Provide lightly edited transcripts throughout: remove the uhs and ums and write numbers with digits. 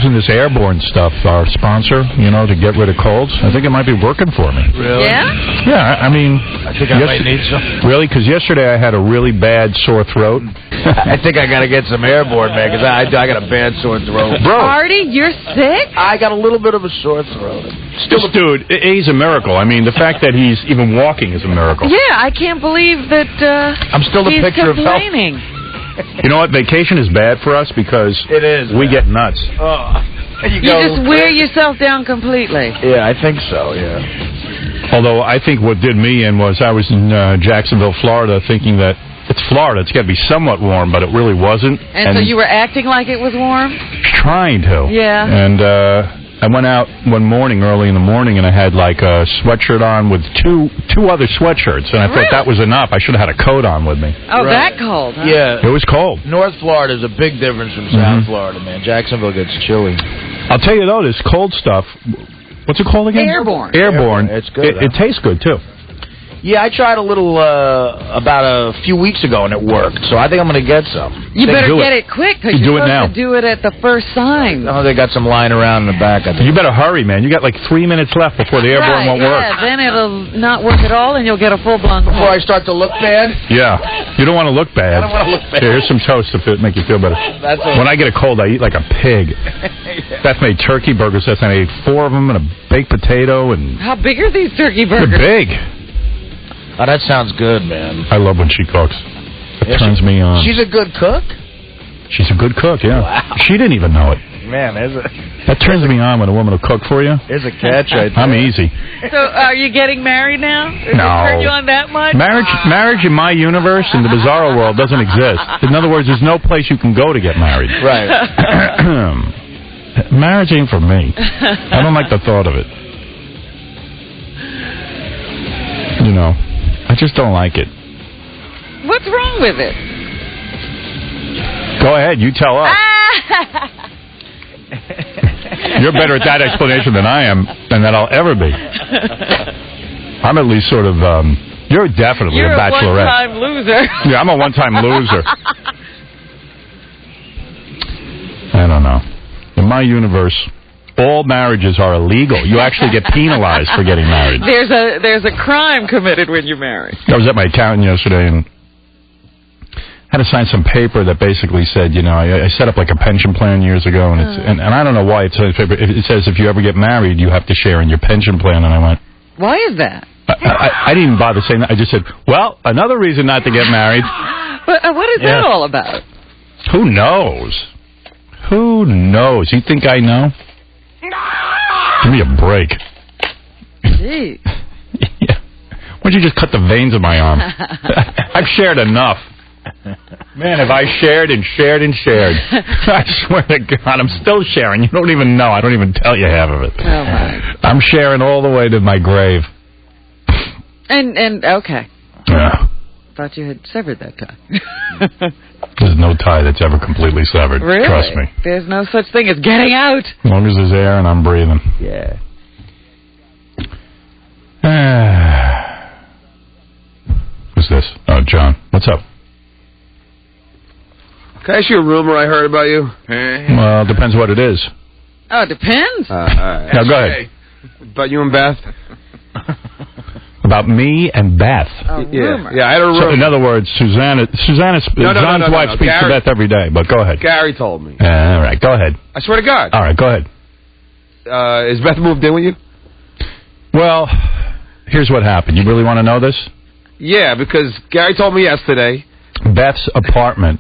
using this Airborne stuff, our sponsor, to get rid of colds. I think it might be working for me. Really? Yeah? Yeah, I mean... I think I might need some. Really? Because yesterday I had a really bad sore throat. I think I got to get some Airborne, man, because I got a bad sore throat. Bro. Artie, you're sick? I got a little bit of a sore throat. This dude, he's a miracle. I mean, the fact that he's even walking is a miracle. Yeah, I can't believe that I'm still the he's picture of health. complaining. You know what? Vacation is bad for us because it is. We get nuts. You just wear yourself down completely. Yeah, I think so, yeah. Although I think what did me in was I was in Jacksonville, Florida, thinking that it's Florida. It's got to be somewhat warm, but it really wasn't. And so you were acting like it was warm? Trying to. Yeah. And I went out one morning, early in the morning, and I had like a sweatshirt on with two other sweatshirts, and I thought that was enough. I should have had a coat on with me. Oh, that cold, huh? Yeah. It was cold. North Florida is a big difference from South Florida, man. Jacksonville gets chilly. I'll tell you, though, this cold stuff, what's it called again? Airborne. Airborne. It's good. It tastes good, too. Yeah, I tried a little about a few weeks ago, and it worked. So I think I'm going to get some. You better get it quick, because you're supposed to do it at the first sign. Oh, they got some lying around in the back, I think. You better hurry, man. You got like 3 minutes left before the Airborne won't work. Yeah, then it'll not work at all, and you'll get a full-blown cold. Before I start to look bad? Yeah. You don't want to look bad. I don't want to look bad. Here's some toast to make you feel better. When I get a cold, I eat like a pig. Beth made turkey burgers last night. I ate 4 of them and a baked potato. And how big are these turkey burgers? They're big. Oh, that sounds good, man. I love when she cooks. It turns me on. She's a good cook? She's a good cook, yeah. Wow. She didn't even know it. Man, that turns me on when a woman will cook for you. There's a catch right there. I'm easy. So, are you getting married now? Does No. it turn you on that much? Marriage in my universe, in the bizarro world, doesn't exist. In other words, there's no place you can go to get married. Right. Marriage ain't for me. I don't like the thought of it. I just don't like it. What's wrong with it? Go ahead, you tell us. You're better at that explanation than I am, and that I'll ever be. I'm at least sort of, you're definitely a bachelorette. You're a one-time loser. Yeah, I'm a one-time loser. I don't know. In my universe, all marriages are illegal. You actually get penalized for getting married. There's a crime committed when you marry. I was at my accountant yesterday and had to sign some paper that basically said, I set up like a pension plan years ago, and and I don't know why it says paper. It says if you ever get married, you have to share in your pension plan. And I went, why is that? I didn't even bother saying that. I just said, well, another reason not to get married. But what is that all about? Who knows? Who knows? You think I know? Give me a break. Jeez. Yeah. Why don't you just cut the veins of my arm? I've shared enough. Man, have I shared and shared and shared. I swear to God, I'm still sharing. You don't even know. I don't even tell you half of it. Oh, my. I'm sharing all the way to my grave. And okay. Yeah. Thought you had severed that tie. There's no tie that's ever completely severed. Really? Trust me. There's no such thing as getting out. As long as there's air and I'm breathing. Yeah. Who's this? Oh, John. What's up? Can I ask you a rumor I heard about you? Well, it depends what it is. Oh, it depends. Now, go ahead. About you and Beth? About me and Beth. Yeah, I had a rumor. So, in other words, John's wife speaks to Beth every day, but go ahead. Gary told me. All right, go ahead. I swear to God. All right, go ahead. Is Beth moved in with you? Well, here's what happened. You really want to know this? Yeah, because Gary told me yesterday. Beth's apartment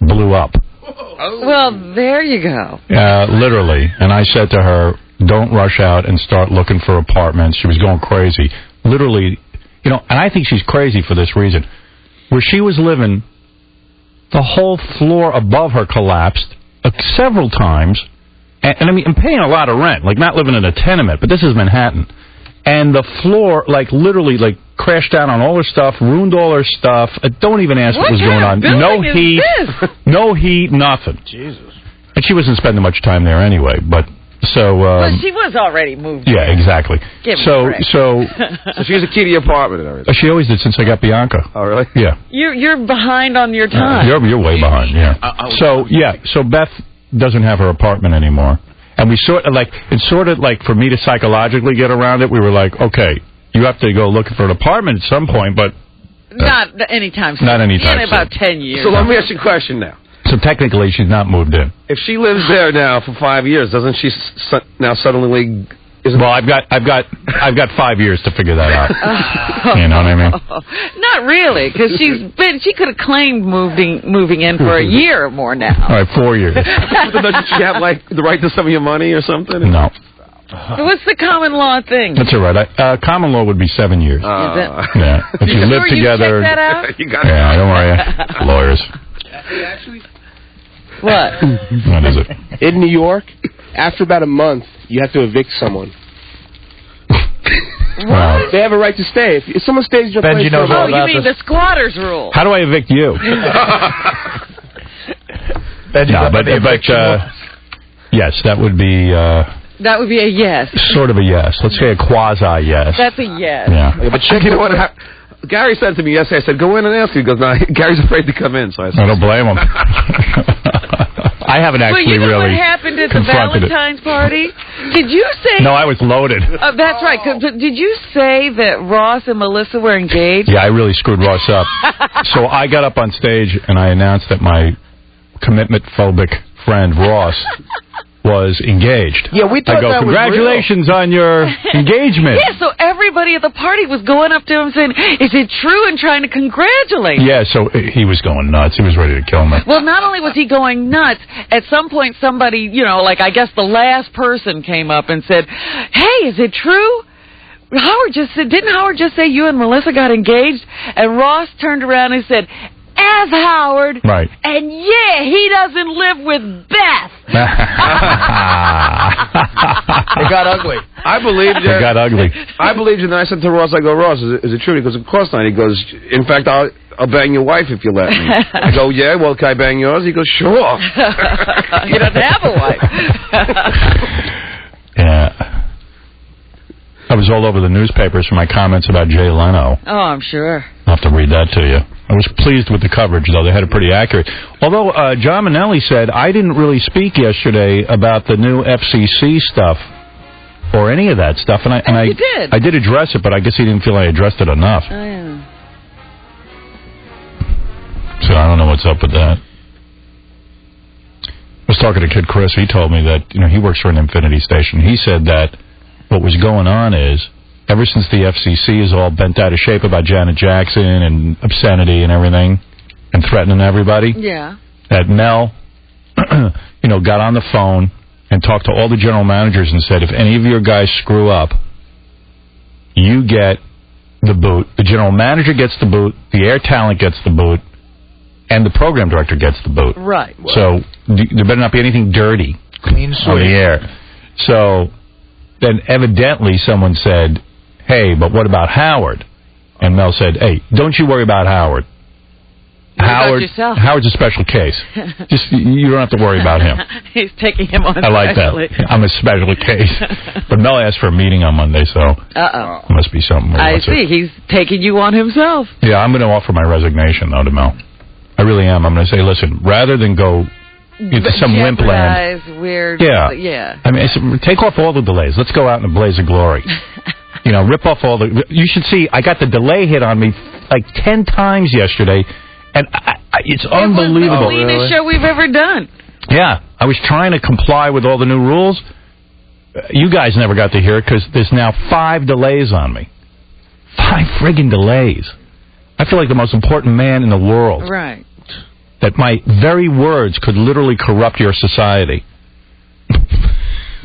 blew up. Well, there you go. Literally. And I said to her, don't rush out and start looking for apartments. She was going crazy. Literally, and I think she's crazy for this reason. Where she was living, the whole floor above her collapsed several times. And I mean, I'm paying a lot of rent, like not living in a tenement, but this is Manhattan. And the floor, literally, crashed down on all her stuff, ruined all her stuff. Don't even ask what was going on. No heat, no heat, nothing. Jesus. And she wasn't spending much time there anyway, but so... but she was already moved. Yeah, exactly. So she's a key to your apartment and everything. She always did since I got Bianca. Oh, really? Yeah. You're behind on your time. You're way behind, yeah. So Beth doesn't have her apartment anymore. And we sort of like for me to psychologically get around it, we were like, okay, you have to go looking for an apartment at some point, but not anytime soon. Not anytime in about 10 years. So let me ask you a question now. So technically, she's not moved in. If she lives there now for 5 years, doesn't she now suddenly? Well, I've got 5 years to figure that out. You know what I mean? Not really, because she could have claimed moving in for a year or more now. All right, 4 years. Doesn't she have like the right to some of your money or something? No. What's the common law thing? That's all right. Common law would be 7 years. Is it? Yeah. If you live together. You check that out? You got it. Yeah, don't worry. Lawyers. Actually, what? What is it? in New York, after about a month, you have to evict someone. Wow. They have a right to stay. If someone stays in your place for a Oh, month, you mean the squatters rule? How do I evict you? Yes, that would be. That would be a yes. Sort of a yes. Let's say a quasi yes. That's a yes. Yeah. But you know what? Gary said to me yesterday, I said, go in and ask him. He goes, no, Gary's afraid to come in. So I said, I don't blame him. I haven't actually you know really what happened at the confronted Valentine's party? Did you say... No, I was loaded. That's right. Did you say that Ross and Melissa were engaged? Yeah, I really screwed Ross up. So I got up on stage and I announced that my commitment-phobic friend, Ross, was engaged. Yeah, we thought I go, that congratulations on your engagement. Yeah, so everybody at the party was going up to him saying, is it true, and trying to congratulate him. Yeah, so he was going nuts. He was ready to kill me. Well, not only was he going nuts, at some point somebody, I guess the last person came up and said, hey, is it true? Didn't Howard just say you and Melissa got engaged? And Ross turned around and said, as Howard. Right. And yeah, he doesn't live with Beth. It got ugly. I believed It got ugly. I believed you, and I said to Ross, I go, Ross, is it true? He goes, of course not. He goes, in fact, I'll bang your wife if you let me. I go, yeah, well, can I bang yours? He goes, sure. He doesn't have a wife. Yeah. I was all over the newspapers for my comments about Jay Leno. Oh, I'm sure. I'll have to read that to you. I was pleased with the coverage, though. They had it pretty accurate. Although John Manelli said, I didn't really speak yesterday about the new FCC stuff or any of that stuff. And you did. I did address it, but I guess he didn't feel I addressed it enough. Oh, yeah. So I don't know what's up with that. I was talking to Kid Chris. He told me that he works for an Infinity station. He said that what was going on is, ever since the FCC is all bent out of shape about Janet Jackson and obscenity and everything, and threatening everybody, Yeah. that Mel, got on the phone and talked to all the general managers and said, if any of your guys screw up, you get the boot. The general manager gets the boot, the air talent gets the boot, and the program director gets the boot. Right. So there better not be anything dirty Clean on the sweep. air. So then evidently someone said, hey, but what about Howard? And Mel said, hey, don't you worry about Howard. Yourself? Howard's a special case. Just you don't have to worry about him. He's taking him on I like specially. that. I'm a special case. But Mel asked for a meeting on Monday, so Uh-oh. it must be something. I see. He's taking you on himself. Yeah, I'm going to offer my resignation, though, to Mel. I really am. I'm going to say, listen, rather than go into some wimp land. Weird. Yeah. I mean, take off all the delays. Let's go out in a blaze of glory. Rip off all the... You should see, I got the delay hit on me like 10 times yesterday, and it's unbelievable. It was the cleanest show we've ever done. Yeah. I was trying to comply with all the new rules. You guys never got to hear it because there's now 5 delays on me. 5 friggin' delays. I feel like the most important man in the world. Right. That my very words could literally corrupt your society.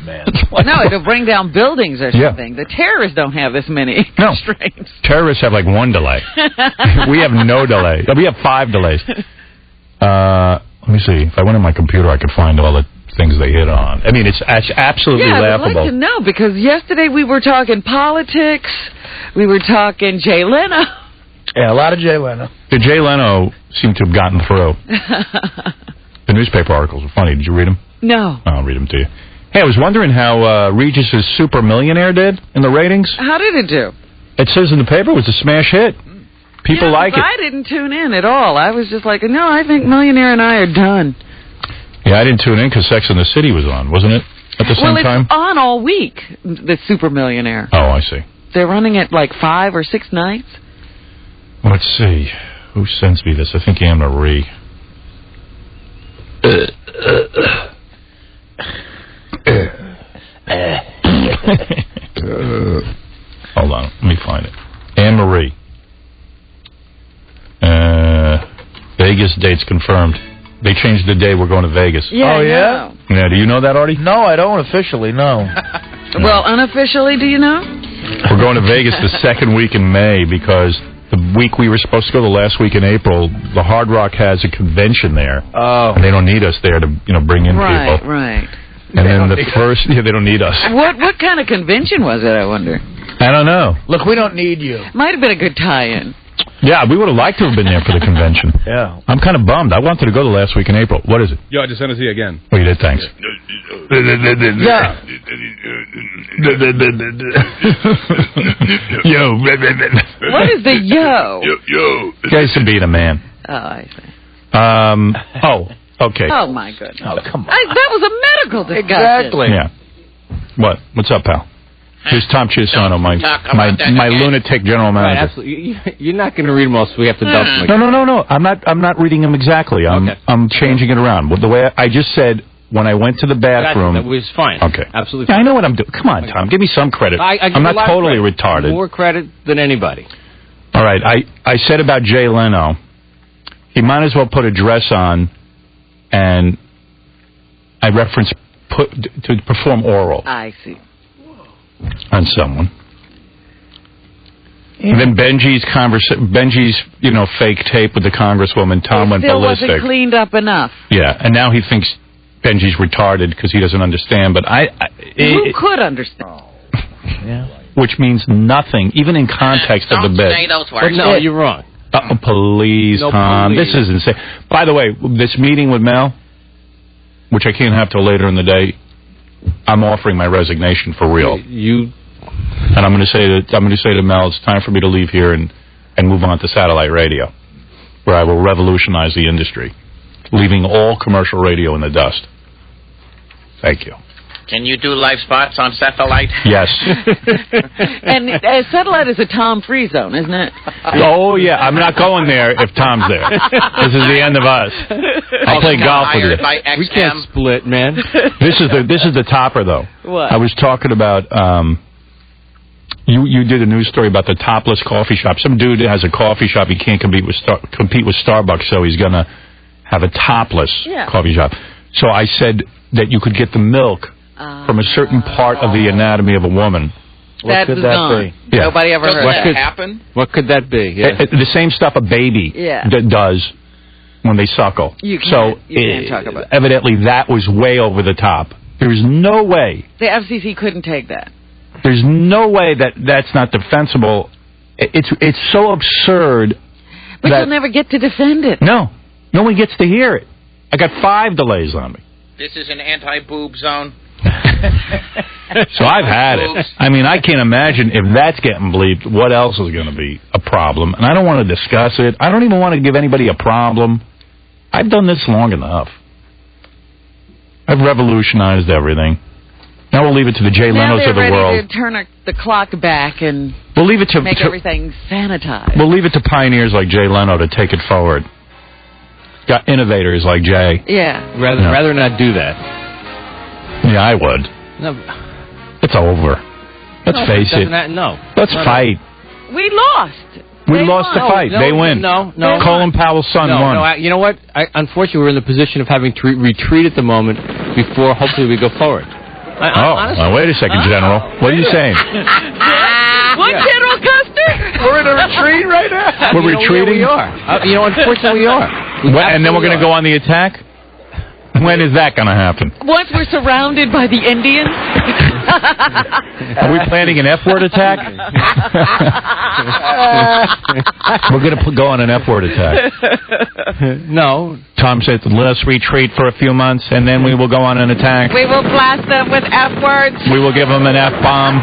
Man. No, it'll bring down buildings or Yeah. something. The terrorists don't have this many constraints. Terrorists have like 1 delay. We have no delay. We have 5 delays. Let me see. If I went on my computer, I could find all the things they hit on. I mean, it's absolutely laughable. I'd like to know, because yesterday we were talking politics. We were talking Jay Leno. Yeah, a lot of Jay Leno. The Jay Leno seemed to have gotten through. The newspaper articles were funny. Did you read them? No. I'll read them to you. Hey, I was wondering how Regis' Super Millionaire did in the ratings. How did it do? It says in the paper it was a smash hit. People like it. I didn't tune in at all. I was just like, no, I think Millionaire and I are done. Yeah, I didn't tune in because Sex and the City was on, wasn't it? at the Well, same time? it's on all week, the Super Millionaire. Oh, I see. They're running it like 5 or 6 nights. Let's see. Who sends me this? I think Anne Marie. Hold on. Let me find it. Anne Marie. Vegas date's confirmed. They changed the day. We're going to Vegas. Yeah, Oh, I yeah? know. Yeah, do you know that, Artie? No, I don't officially, no. Well, unofficially, do you know? We're going to Vegas the second week in May because the week we were supposed to go, the last week in April, the Hard Rock has a convention there. Oh. And they don't need us there to, bring in Right, people. right. And then the first, they don't need us. What kind of convention was it, I wonder? I don't know. Look, we don't need you. Might have been a good tie-in. Yeah, we would have liked to have been there for the convention. Yeah. I'm kind of bummed. I wanted to go the last week in April. What is it? Yo, I just sent it to you again. Oh, you did? Thanks. Yeah. Yo. What is the yo? Guys, to being a man. Oh, I see. Okay. Oh, my goodness. Oh, come on. That was a medical discussion. Exactly. Yeah. What? What's up, pal? Here's Tom Chisano, my lunatic general Right, manager. absolutely. You're not going to read them all, so we have to dump them. No. I'm not reading them exactly. I'm changing it around. The way I just said when I went to the bathroom. That was fine. Okay. Absolutely Yeah, fine. I know what I'm doing. Come on, Tom. Give me some credit. I give I'm you a not lot of totally credit. retarded. More credit than anybody. All right. I said about Jay Leno, he might as well put a dress on, and I referenced to perform oral I see. on someone. And then Benji's fake tape with the Congresswoman, Tom went still ballistic. wasn't cleaned up enough. Yeah, and now he thinks Benji's retarded because he doesn't understand. But Who could understand? Yeah. which means nothing, even in context of the bit. Don't say those words. No, you're wrong. Please, No, Tom. please. This is insane. By the way, this meeting with Mel, which I can't have till later in the day, I'm offering my resignation for real. And I'm going to say to Mel, it's time for me to leave here and move on to satellite radio, where I will revolutionize the industry, leaving all commercial radio in the dust. Thank you. Can you do live spots on satellite? Yes. And satellite is a Tom-free zone, isn't it? Oh, yeah. I'm not going there if Tom's there. This is the end of us. I'll play golf with you. Hired by XM. We can't split, man. This is the topper, though. What? I was talking about... You did a news story about the topless coffee shop. Some dude has a coffee shop. He can't compete with Starbucks, so he's going to have a topless coffee shop. So I said that you could get the milk from a certain part of the anatomy of a woman. What could that be? Yeah. Nobody ever heard Does that. that happen? What could that be? Yeah. The same stuff a baby does when they suckle. You can't talk about it. Evidently that was way over the top. There's no way. The FCC couldn't take that. There's no way that's not defensible. It's so absurd. But you'll never get to defend it. No one gets to hear it. I got 5 delays on me. This is an anti-boob zone. So I've had it. I mean, I can't imagine if that's getting bleeped, what else is going to be a problem. And I don't want to discuss it. I don't even want to give anybody a problem. I've done this long enough. I've revolutionized everything. Now we'll leave it to the Jay Now Lenos they're of the ready world. to turn the clock back and We'll leave it to make everything sanitized. We'll leave it to pioneers like Jay Leno to take it forward. Got innovators like Jay. Yeah. Rather not do that. Yeah, I would. No. It's over. Let's face it. Let's fight. We lost. We lost the fight. They win. No. Colin Powell's son won. No, you know what? Unfortunately, we're in the position of having to retreat at the moment before hopefully we go forward. Well, wait a second, General. What are you saying? What, General Custer? We're in a retreat right now. We're retreating? We are. Unfortunately, we are. And then we're going to go on the attack? When is that going to happen? Once we're surrounded by the Indians? Are we planning an F-word attack? We're going to go on an F-word attack. No. Tom said, let's retreat for a few months, and then we will go on an attack. We will blast them with F-words. We will give them an F-bomb.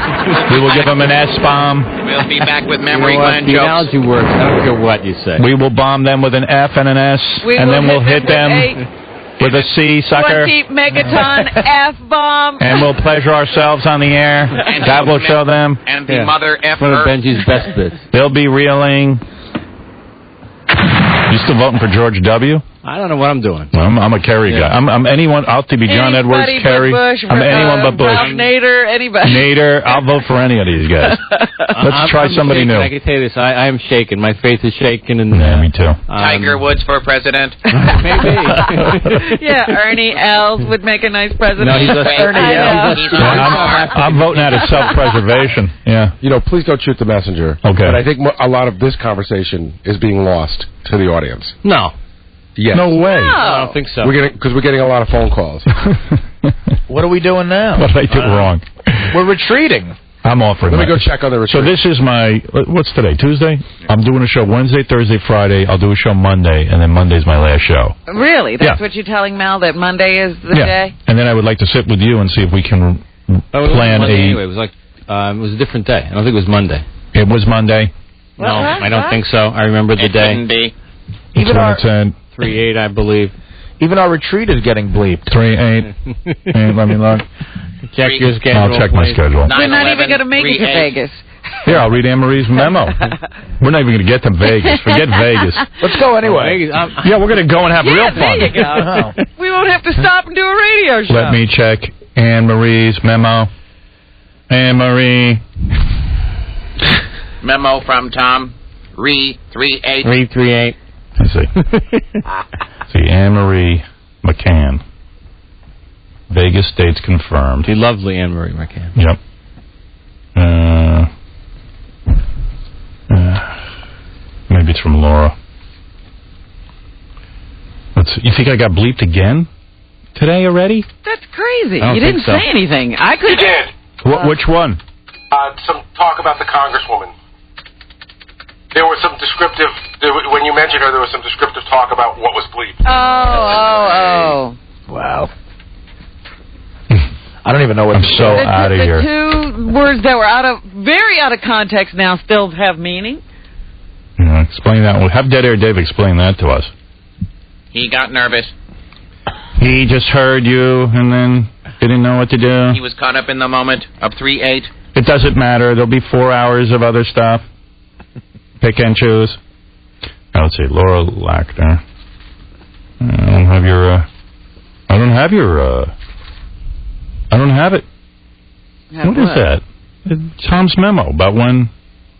We will give them an S-bomb. We'll be back with memory gland The jokes. analogy works. I don't care what you say. We will bomb them with an F and an S, and then we'll hit them. with a C, sucker. 20 megaton F-bomb. And we'll pleasure ourselves on the air. That will show them. And the mother One of effer. Benji's best bits. They'll be reeling. You still voting for George W.? I don't know what I'm doing. I'm a Kerry guy. I'm anyone. I'll be John Edwards, Anybody Kerry. but Bush, I'm anyone but Bush. Ralph Nader, anybody. Nader. I'll vote for any of these guys. Let's try somebody shaken. new. I can tell you this. I am shaken. My faith is shaken. And, Yeah, me too. Tiger Woods for president. Maybe. Yeah, Ernie Els would make a nice president. No, he's a Ernie I know. Els. He's I'm voting out of self-preservation. Yeah. You know, please don't shoot the messenger. Okay. But I think a lot of this conversation is being lost to the audience. No. Yes. No way. I don't think so. We're getting a lot of phone calls. What are we doing now? What did I do wrong? We're retreating. I'm offering. Let me that. go check on the So retreat. this is my, what's today, Tuesday? I'm doing a show Wednesday, Thursday, Friday. I'll do a show Monday, and then Monday's my last show. Really? That's Yeah. what you're telling Mel, that Monday is the Yeah. day? And then I would like to sit with you and see if we can plan Monday a... anyway. It was like it was a different day. I don't think it was Monday. It was Monday. No, I don't think so. I remember the It day. shouldn't be. That's Even when our, it's at 3/8, I believe. even our retreat is getting bleeped. 3/8. Let me look. Check your schedule. I'll check my please. schedule. We're not 9/11, even going to make it to 3/8. Vegas. Here, I'll read Anne-Marie's memo. We're not even going to get to Vegas. Forget Vegas. Let's go anyway. Vegas, Yeah, we're going to go and have real There fun. you go. We won't have to stop and do a radio show. Let me check Anne-Marie's memo. Anne-Marie. Memo from Tom. 3/8. 3/8. Let's see. See, Anne-Marie McCann. Vegas dates confirmed. The lovely Anne-Marie McCann. Yep. Maybe it's from Laura. Let's see. You think I got bleeped again today already? That's crazy. I don't You didn't think so. say anything. I could. You did. Which one? Some talk about the Congresswoman. There was some descriptive, when you mentioned her, there was some descriptive talk about what was bleeped. Oh. Wow. I don't even know what I'm to so say. out of The here. two words that were very out of context now still have meaning. Yeah, explain that one. Have Dead Air Dave explain that to us. He got nervous. He just heard you and then didn't know what to do. He was caught up in the moment of 3/8. It doesn't matter. There'll be 4 hours of other stuff. Pick and choose. Now, let's see. Laura Lackner. I don't have your... I don't have it. What is that? Tom's memo about when...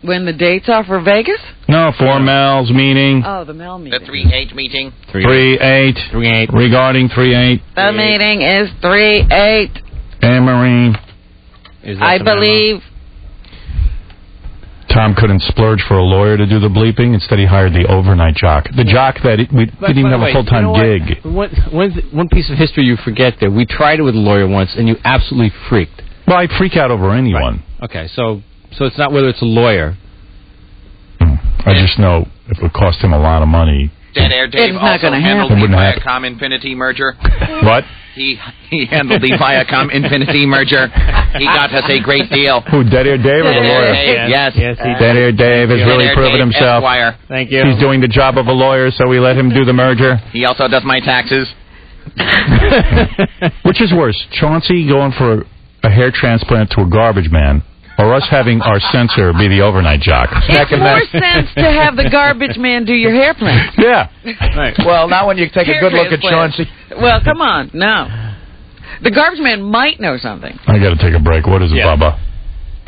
When the dates are for Vegas? No, for Mel's meeting. Oh, the Mel The meeting. 3/8 meeting. 3/8. 3/8. Regarding 3/8. The meeting is 3/8. Anne-Marie. Is that I the memo? believe. Tom couldn't splurge for a lawyer to do the bleeping. Instead, he hired the overnight jock. The jock that we By didn't even the have way, a full-time you know what? gig. One piece of history you forget there. We tried it with a lawyer once, and you absolutely freaked. Well, I freak out over anyone. Okay, so it's not whether it's a lawyer. I just know if it cost him a lot of money. Dead Air Dave It's not also gonna handled happen. the It wouldn't happen. Viacom Infinity merger. What? He handled the Viacom Infinity merger. He got us a great deal. Who, Dead Air Dave or the Dead Air lawyer? Dave, yes. Yes, he Dead Air Dave has Dead really Air proven Dave himself. Esquire. Thank you. He's doing the job of a lawyer, so we let him do the merger. He also does my taxes. Which is worse, Chauncey going for a hair transplant to a garbage man, or us having our censor be the overnight jock? It's more sense to have the garbage man do your hair plan. Yeah. Right. Well, not when you take a Hair good look at transplant. Chauncey. Well, come on. No. The garbage man might know something. I got to take a break. What is it, Yeah. Bubba?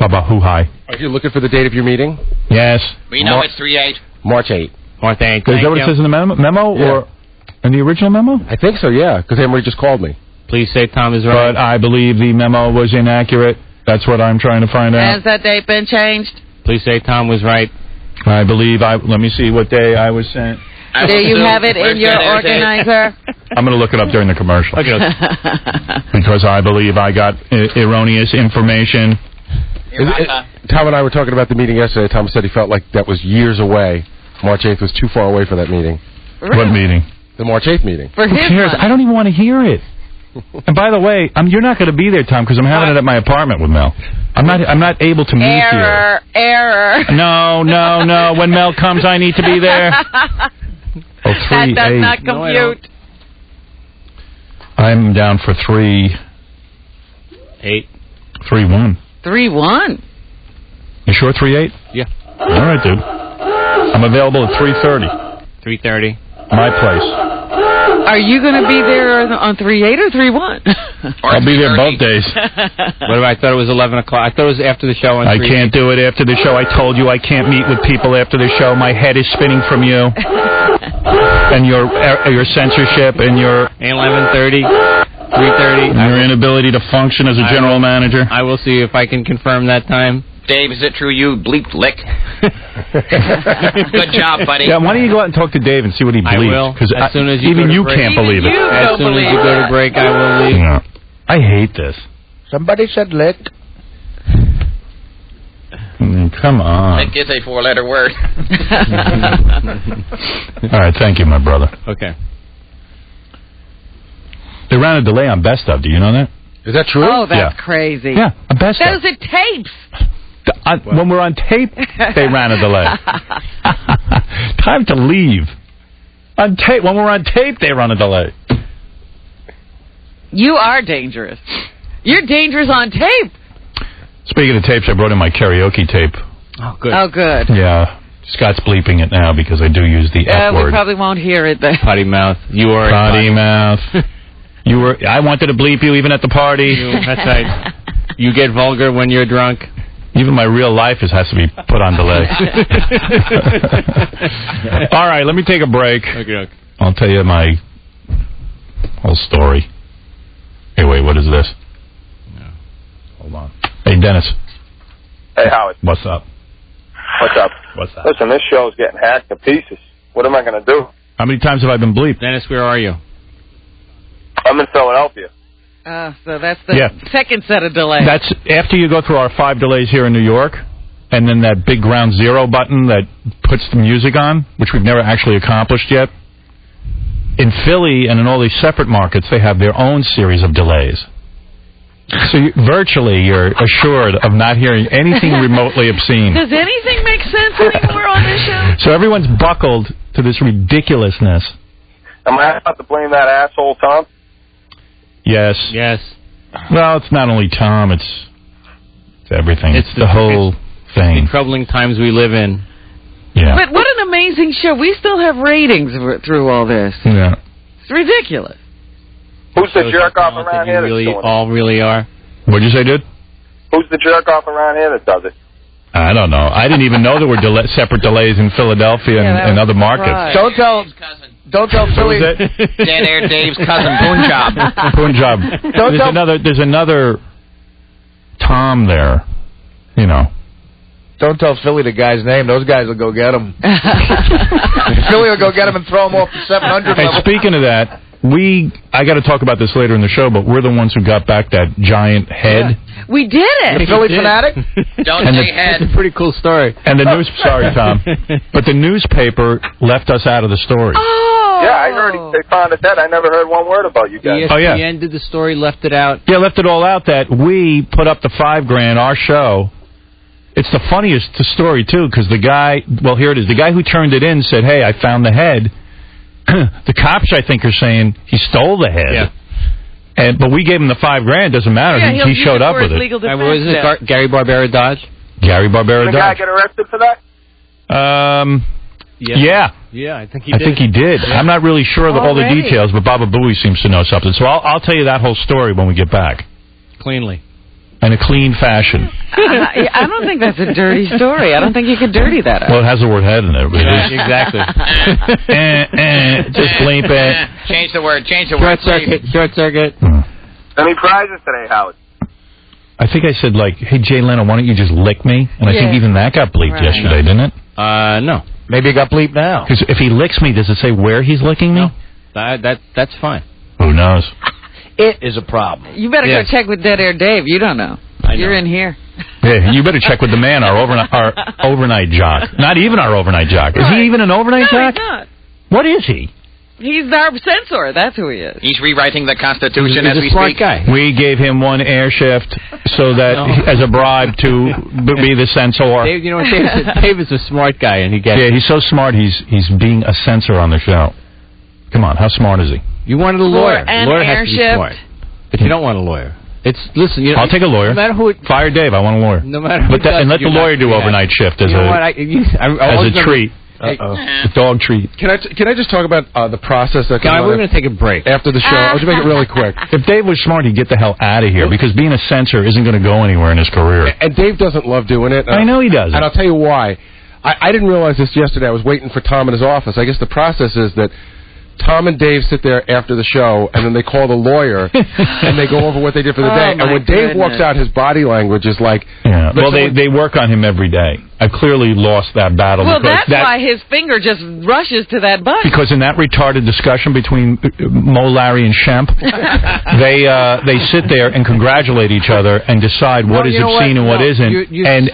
Bubba, who high? Are you looking for the date of your meeting? Yes. We know it's 3/8. March 8th. Well, thank Is that what you. it says in the memo Yeah. or in the original memo? I think so, yeah, because Anne-Marie just called me. Please say Tom is right. But I believe the memo was inaccurate. That's what I'm trying to find out. Has that date been changed? Please say Tom was right. I believe let me see what day I was sent. Do you have it in Where's your Dead Air Dave? organizer? I'm going to look it up during the commercial. Okay. Because I believe I got erroneous information. Tom and I were talking about the meeting yesterday. Tom said he felt like that was years away. March 8th was too far away for that meeting. What meeting? The March 8th meeting. For Who his cares? one. I don't even want to hear it. And by the way, you're not going to be there, Tom, because I'm having it at my apartment with Mel. I'm not able to meet Error. you. No. When Mel comes, I need to be there. Oh, That does 3/8. not No, I don't. compute. I'm down for 3-8. 3-1. 3-1. You sure 3-8? Yeah. All right, dude. I'm available at 3:30. 3:30. My place. Are you going to be there on 3-8 or 3-1? I'll be there both days. What about, I thought it was 11 o'clock. I thought it was after the show. I can't do it after the show. I told you I can't meet with people after the show. My head is spinning from you. And your censorship and your... 11:30, 3:30. Your inability to function as a general manager. I will see if I can confirm that time. Dave, is it true you bleeped lick? Good job, buddy. Yeah, why don't you go out and talk to Dave and see what he I bleeped? will. Because As soon as you even go to you break. can't believe it. As soon as you go to break, I will leave. Yeah. I hate this. Somebody said lick. Come on. Lick is a 4-letter word. All right, thank you, my brother. Okay. They ran a delay on Best Of. Do you know that? Is that true? Oh, that's Yeah. crazy. Yeah, a Best Those Of. are tapes. When we're on tape, they ran a delay. Time to leave. On tape. When we're on tape, they run a delay. You are dangerous. You're dangerous on tape. Speaking of tapes, I brought in my karaoke tape. Oh, good. Oh, good. Yeah. Scott's bleeping it now because I do use the F We word. probably won't hear it then. Potty mouth. You are Potty mouth. I wanted to bleep you even at the party. That's right. You get vulgar when you're drunk. Even my real life has to be put on delay. All right, let me take a break. Okay. I'll tell you my whole story. Hey, wait, what is this? No. Hold on. Hey, Dennis. Hey, Howard. What's up? What's up? What's up? Listen, this show's getting hacked to pieces. What am I going to do? How many times have I been bleeped? Dennis, where are you? I'm in Philadelphia. So that's the second set of delays. That's after you go through our 5 delays here in New York, and then that big ground zero button that puts the music on, which we've never actually accomplished yet. In Philly and in all these separate markets, they have their own series of delays. So virtually, you're assured of not hearing anything remotely obscene. Does anything make sense anymore on this show? So everyone's buckled to this ridiculousness. Am I about to blame that asshole, Tom? Yes. Yes. Well, it's not only Tom, it's everything. It's the whole thing. The troubling times we live in. Yeah. But what an amazing show. We still have ratings through all this. Yeah. It's ridiculous. Who's the jerk off around here that's Really, doing it? all really are. What'd you say, dude? Who's the jerk off around here that does it? I don't know. I didn't even know there were separate delays in Philadelphia and other markets. Don't tell Philly. What was it? Dead Air Dave's cousin, Punjab. Punjab. There's another Tom there. You know. Don't tell Philly the guy's name. Those guys will go get him. Philly will go get him and throw him off the 700 Hey, level. speaking of that, I got to talk about this later in the show, but we're the ones who got back that giant head. Yeah. We did it. The Philly fanatic? Don't And say head. That's a pretty cool story. And the news, sorry, Tom, but the newspaper left us out of the story. Oh. Yeah, I heard they found it dead. I never heard one word about you guys. ESPN Oh, yeah. did the story, left it out. Yeah, left it all out that we put up the $5,000, our show. It's the funniest story, too, because the guy, well, here it is. The guy who turned it in said, hey, I found the head. The cops, I think, are saying he stole the head. Yeah. But we gave him the $5,000. Doesn't matter. Yeah, he showed up with it. legal defense Wasn't it Gary Barbera Dodge? Gary Barbera Did the guy Dodge. get arrested for that? Yeah. Yeah, I think he I did. think he did. I'm not really sure of all the Already? details, but Baba Booey seems to know something. So I'll tell you that whole story when we get back. Cleanly. In a clean fashion. I don't think that's a dirty story. I don't think you could dirty that up. Well, it has the word head in it. But it is. Exactly. Just bleep it. Change the word. Short circuit. Short circuit. Any prizes today, Howard? I think I said, like, hey, Jay Leno, why don't you just lick me? And I think even that got bleeped yesterday, didn't it? No. Maybe it got bleeped now. Because if he licks me, does it say where he's licking me? No. That's fine. Who knows? It is a problem. You better go check with Dead Air Dave. You don't know. You're in here. Yeah, you better check with the man, our overnight jock. Not even our overnight jock. Is he even an overnight jock? He's not. What is he? He's our censor. That's who he is. He's rewriting the Constitution He's as we a smart speak. guy. We gave him one air shift so that, as a bribe to be the censor. Dave, you know what Dave is a smart guy, and he gets Yeah, he's so smart, he's being a censor on the show. Come on, how smart is he? You wanted a lawyer. And lawyer has to be airship. smart. But you don't want a lawyer. Listen. You know, I'll take a lawyer. No matter who. Fire Dave. I want a lawyer. No matter who. And let the lawyer do overnight shift as a treat. As a dog treat. Can I just talk about the process that we're going to take a break after the show? I'll just make it really quick. If Dave was smart, he'd get the hell out of here because being a censor isn't going to go anywhere in his career. And Dave doesn't love doing it. I know he doesn't. And I'll tell you why. I didn't realize this yesterday. I was waiting for Tom in his office. I guess the process is that Tom and Dave sit there after the show, and then they call the lawyer, and they go over what they did for the day. And when Dave walks out, his body language is like... Yeah. Well, they work on him every day. I've clearly lost that battle. Well, that's why his finger just rushes to that button. Because in that retarded discussion between Mo, Larry, and Shemp, they sit there and congratulate each other and decide what is obscene and what isn't.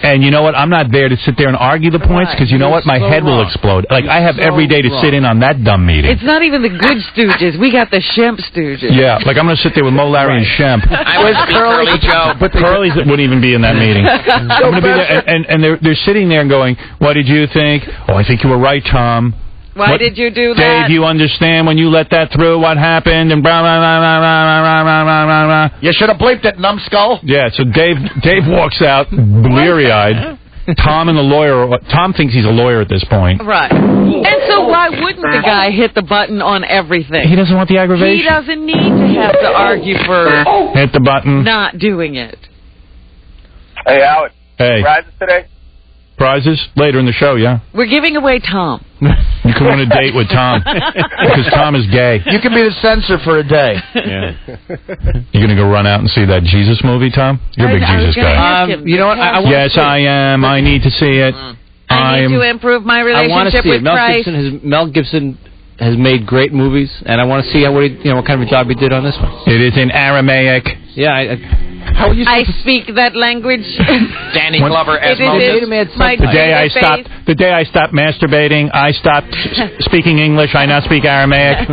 And you know what? I'm not there to sit there and argue the points because you know what? My head will explode. Like, I have every day to sit in on that dumb meeting. It's not even the good Stooges. We got the Shemp Stooges. Yeah, like I'm going to sit there with Mo, Larry, and Shemp. I was Curly Joe. But Curly wouldn't even be in that meeting. I'm going to be there, and they're sitting there and going, what did you think? Oh, I think you were right, Tom. Why did you do that? Dave, you understand when you let that through what happened and blah, blah, blah, blah, blah, blah, blah, blah, blah. You should have bleeped it, numbskull. Yeah, so Dave walks out bleary-eyed. Tom and the lawyer, Tom thinks he's a lawyer at this point. Right. And so why wouldn't the guy hit the button on everything? He doesn't want the aggravation. He doesn't need to have to argue for hit the button. Not doing it. Hey, Howard. Hey. Prizes today? Prizes? Later in the show, yeah. We're giving away Tom. You can win a date with Tom. Because Tom is gay. You can be the censor for a day. Yeah. You going to go run out and see that Jesus movie, Tom? You're a big Jesus guy. You know what? Yes, I am. I need to see it. I need to improve my relationship with Christ. Mel Gibson has made great movies, and I want to see what kind of a job he did on this one. It is in Aramaic. Yeah, how are you I speak that language. Danny Glover as the day I stopped masturbating, I stopped speaking English. I now speak Aramaic.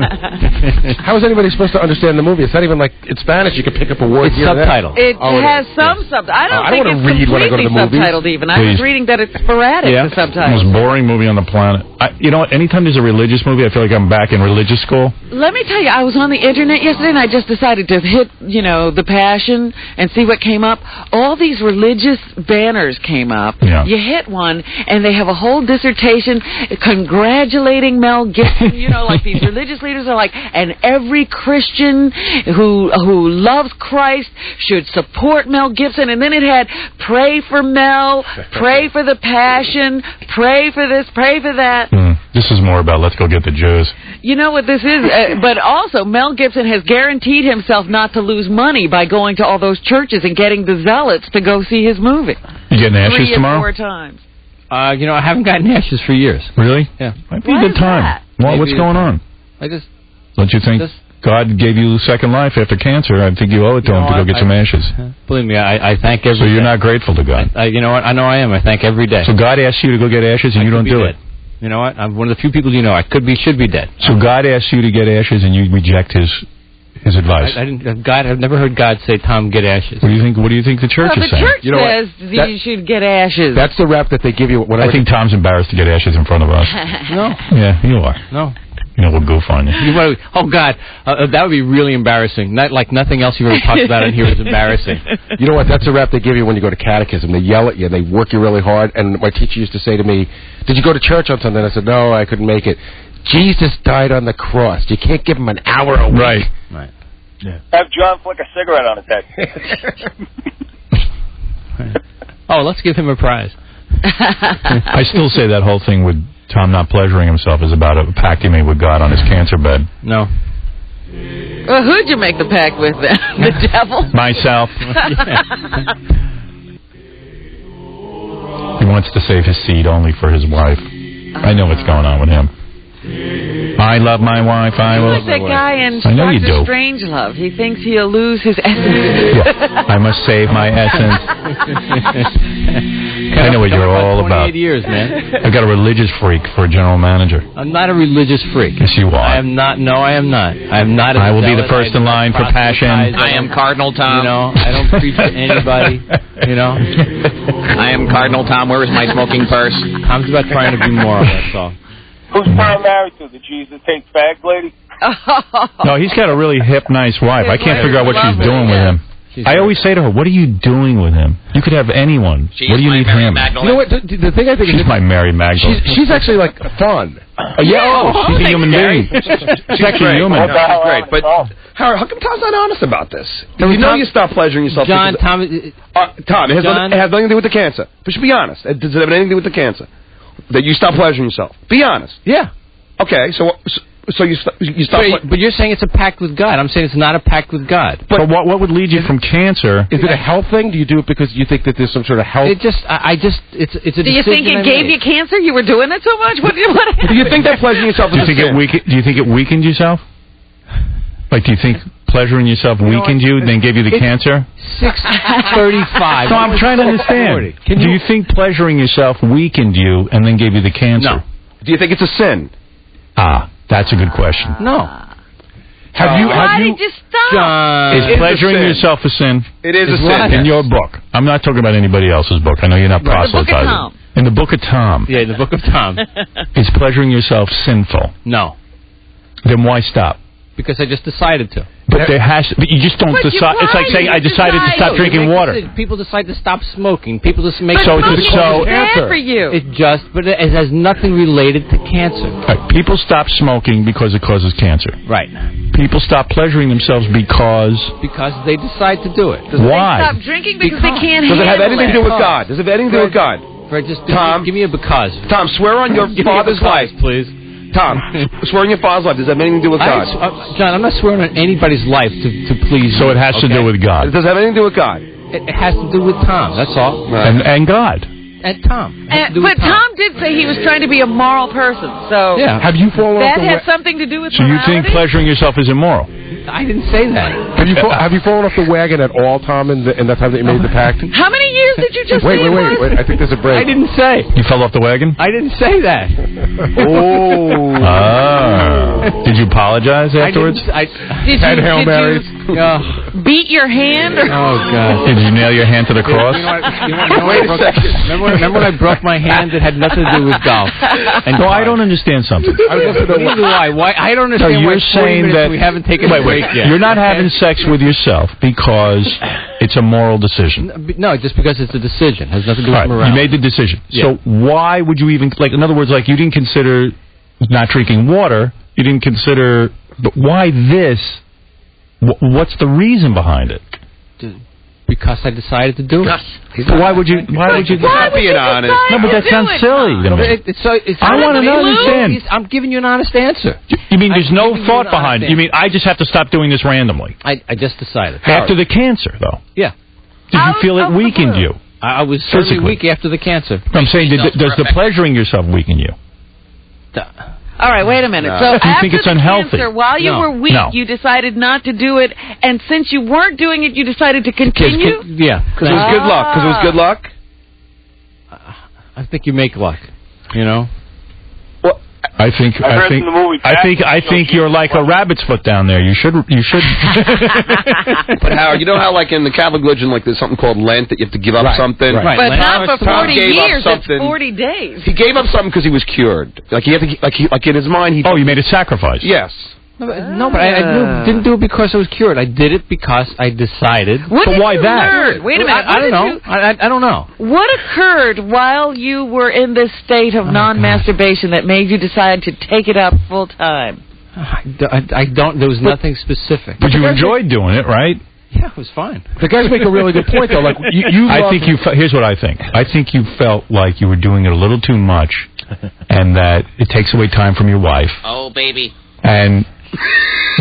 How is anybody supposed to understand the movie? It's not even like in Spanish. You can pick up a word. It's subtitled. It has some subtitles. I don't think it's completely subtitled even. I was reading that it's sporadic, the subtitles. The most boring movie on the planet. You know what? Anytime there's a religious movie, I feel like I'm back in religious school. Let me tell you, I was on the internet yesterday, and I just decided to hit, the Passion and see what came up. All these religious banners came up. Yeah. You hit one, and they have a whole dissertation congratulating Mel Gibson. Like these religious leaders are like, and every Christian who loves Christ should support Mel Gibson. And then it had pray for Mel, pray for the Passion, pray for this, pray for that. This is more about let's go get the Jews. You know what this is? But also, Mel Gibson has guaranteed himself not to lose money by going to all those churches and getting the zealots to go see his movie. You getting ashes 3 tomorrow? or 4 times. I haven't gotten ashes for years. Really? Yeah. Might be a good time. Well, what's going on? Don't you think God gave you second life after cancer? I think you owe it to him to go get some ashes. Believe me, I thank every day. So you're not grateful to God? You know what? I know I am. I thank every day. So God asks you to go get ashes and you don't do it? You know what? I'm one of the few people I should be dead. So God asks you to get ashes and you reject his advice. I've never heard God say, "Tom, get ashes." What do you think the church is saying? The church says you should get ashes. That's the rap that they give you. I think Tom's embarrassed to get ashes in front of us. No. Yeah, you are. No. We'll goof on you. Oh, God. That would be really embarrassing. Like nothing else you've ever talked about in here is embarrassing. You know what? That's the rap they give you when you go to catechism. They yell at you. They work you really hard. And my teacher used to say to me, "Did you go to church on Sunday?" And I said, "No, I couldn't make it." Jesus died on the cross. You can't give him an hour a week. Right. Yeah. Have John flick a cigarette on his head. Oh, let's give him a prize. I still say that whole thing with Tom not pleasuring himself is about a pact he made with God on his cancer bed. No. Well, who'd you make the pact with then? The devil? Myself. He wants to save his seed only for his wife. I know what's going on with him. I love my wife. I will. Like that guy in Dr. Strangelove. He thinks he'll lose his essence. Yeah. I must save my essence. I know what you're all about. 28 years, man. I've got a religious freak for a general manager. I'm not a religious freak. Yes, you are. I am not. No, I am not. I am not. I will be the first in line for passion. I am Cardinal Tom. I don't preach to anybody. I am Cardinal Tom. Where is my smoking purse? Tom's about trying to be moral. That's all. Who's Pearl married to? The Jesus Takes Bags lady? No, he's got a really hip, nice wife. I can't figure out what she's doing with him. I always say to her, what are you doing with him? You could have anyone. What do you need him? You know what? The thing I think She's my Mary Magdalene. she's actually like fun. She's a human being. She's actually human. She's great. But Howard, how come Tom's not honest about this? You know you stop pleasuring yourself. John, Tom, it has nothing to do with the cancer. But be honest. Does it have anything to do with the cancer? That you stop pleasuring yourself. Be honest. Yeah. Okay, so you stop. But you're saying it's a pact with God. I'm saying it's not a pact with God. But what would lead you from cancer? Is it a health thing? Do you do it because you think that there's some sort of health? It's a Do you think it gave you cancer? You were doing it so much? What do you think that pleasuring yourself is do you think it weakened yourself? Like, do you think pleasuring yourself weakened you, then gave you the cancer? 6:35. No, I'm trying to understand. Do you think pleasuring yourself weakened you and then gave you the cancer? No. Do you think it's a sin? That's a good question. No. Why did you stop? John, is pleasuring yourself a sin? It is a sin. In your book. I'm not talking about anybody else's book. I know you're not proselytizing. The Book of Tom. In the Book of Tom. Yeah, the Book of Tom. Is pleasuring yourself sinful? No. Then why stop? Because I just decided to. But but you just don't decide. It's like saying I decided to stop drinking water. People decide to stop smoking. People just make bad for you. But it has nothing related to cancer. Right. People stop smoking because it causes cancer. Right. People stop pleasuring themselves because they decide to do it. Why? They stop drinking because they can't handle it. Does it have anything to do with God? Does it have anything to do with God? Tom, give me a because. Tom, swear on your father's life, please. Tom, swear on your father's life. Does that have anything to do with God? John, I'm not swearing on anybody's life to please. So it has to do with God. Does it have anything to do with God? It has to do with Tom. That's all. Right. And God. And Tom. But Tom did say he was trying to be a moral person. So yeah. Have you fallen off that has something to do with So morality? you think pleasuring yourself is immoral? I didn't say that. Have you fallen off the wagon at all, Tom, in that time that you made the pact? How many years did you just say? Wait. I think there's a break. I didn't say. You fell off the wagon? I didn't say that. Did you apologize afterwards? Did you beat your hand? Oh, God. Did you nail your hand to the cross? Wait a second. Remember when I broke my hand? It had nothing to do with golf. No, I don't understand something. Neither do I. I don't understand you're why 40 saying minutes that we haven't taken a break yet. You're not having sex with yourself because it's a moral decision. No, just because it's a decision. It has nothing to do with Right. morality. You made the decision. Yeah. So why would you even, like, in other words, like, you didn't consider not drinking water. You didn't consider, but why this? What's the reason behind it? Because I decided to do it. So why would you being honest? No, but that sounds silly to me. I want to understand. I'm giving you an honest answer. You mean there's no thought behind it? You mean I just have to stop doing this randomly? I just decided. After the cancer, though? Yeah. Did you feel it weakened you? I was certainly weak after the cancer. I'm saying, does the pleasuring yourself weaken you? All right, wait a minute. No. So You after think it's the unhealthy? cancer, while you were weak, you decided not to do it, and since you weren't doing it, you decided to continue? Yeah. Because it was good luck. Because it was good luck? I think you make luck, you know? I think you're like a rabbit's foot down there. You should. But Howard, you know how like in the Catholic religion, like there's something called Lent that you have to give up something. Right. But not for 40 years. It's 40 days. He gave up something because he was cured. Like he had to. Like in his mind, he. Oh, you made a sacrifice. Yes. No, but I didn't do it because I was cured. I did it because I decided. What did why you that? learn? Wait a minute. I don't know. I don't know. What occurred while you were in this state of non-masturbation that made you decide to take it up full time? I don't. There was nothing specific. But you enjoyed doing it, right? Yeah, it was fine. The guys make a really good point, though. Like here's what I think. I think you felt like you were doing it a little too much, and that it takes away time from your wife. Oh, baby. And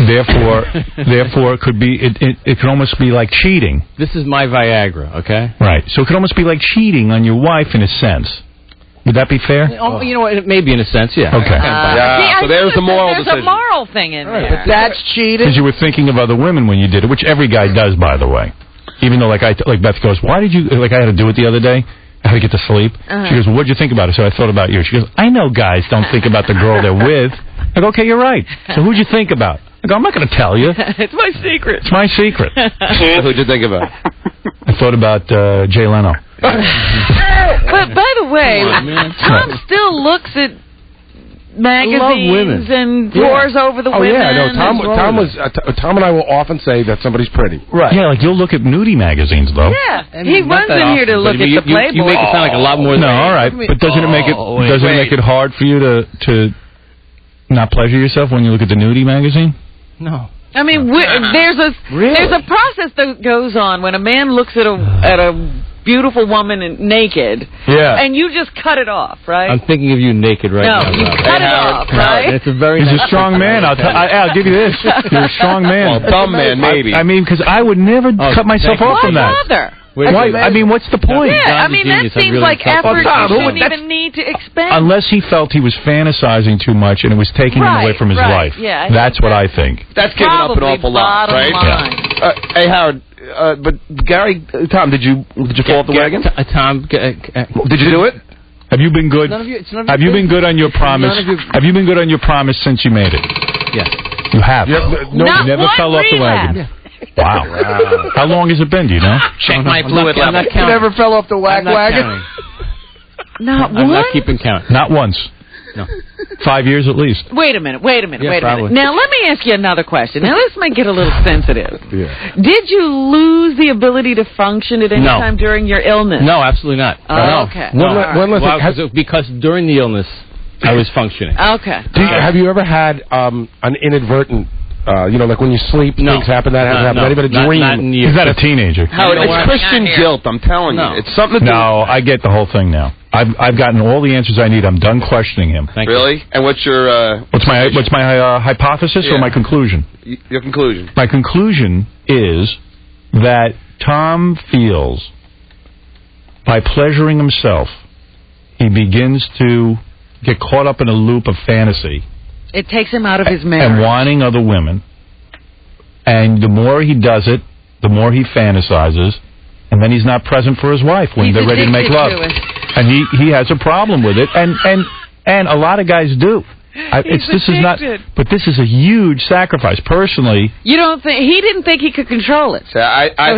therefore, it could be. It could almost be like cheating. This is my Viagra, okay? Right. So it could almost be like cheating on your wife in a sense. Would that be fair? Oh, you know what? It may be in a sense, yeah. Okay. So there's the moral decision. There's a moral thing in there. But that's cheating. Because you were thinking of other women when you did it, which every guy does, by the way. Even though, like Beth goes, why did you? Like I had to do it the other day. I had to get to sleep. She goes, well, what'd you think about it? So I thought about you. She goes, I know guys don't think about the girl they're with. I go, okay, you're right. So who'd you think about? I go, I'm not going to tell you. It's my secret. It's my secret. Who'd you think about? I thought about Jay Leno. But by the way, Tom still looks at magazines and whores over the Oh women. yeah, I know. Tom and I will often say that somebody's pretty. Right. Yeah, like you'll look at nudie magazines though. Yeah, he runs in here to look at the Playboy. You make it sound like a lot more. No, all right, but doesn't it make it hard for you to not pleasure yourself when you look at the nudie magazine? No. I mean, there's a process that goes on when a man looks at a beautiful woman naked, and you just cut it off, right? I'm thinking of you naked right now. No, you cut it off, right? It's a very. He's a strong man. I'll give you this. You're a strong man. Well, dumb man, maybe. I mean, because I would never cut myself off from that. Why bother? Why? I mean, what's the point? Yeah, I mean, that seems like effort you shouldn't even need to expend. Unless he felt he was fantasizing too much and it was taking him away from his wife. Yeah, that's what I think. That's giving up an awful lot, right? Yeah. Hey, Howard. But Gary, Tom, did you fall off the wagon? Tom, did you do it? Have you been good? Have you been good on your promise? Have you been good on your promise since you made it? Yes. You have. You never fell off the wagon. Wow. How long has it been? Do you know? Check my fluid level. You never fell off the wagon? Not I'm one? not keeping count. Not once. No. 5 years at least. Wait a minute. Yeah, probably. Now, let me ask you another question. Now, this might get a little sensitive. Yeah. Did you lose the ability to function at any time during your illness? No, absolutely not. Oh, no. okay. Because during the illness, I was functioning. Okay. Have you ever had an inadvertent, like when you sleep, things happen? That hasn't happened. Not even a dream. He's not a teenager. It's Christian guilt, I'm telling you. It's something to do. No, I get the whole thing now. I've gotten all the answers I need. I'm done questioning him. Really? And what's your what's my hypothesis or my conclusion? Your conclusion. My conclusion is that Tom feels by pleasuring himself, he begins to get caught up in a loop of fantasy. It takes him out of his marriage. And wanting other women. And the more he does it, the more he fantasizes, and then he's not present for his wife when they're ready to make love. And he has a problem with it, and a lot of guys do. But this is a huge sacrifice. Personally, you don't think he didn't think he could control it, so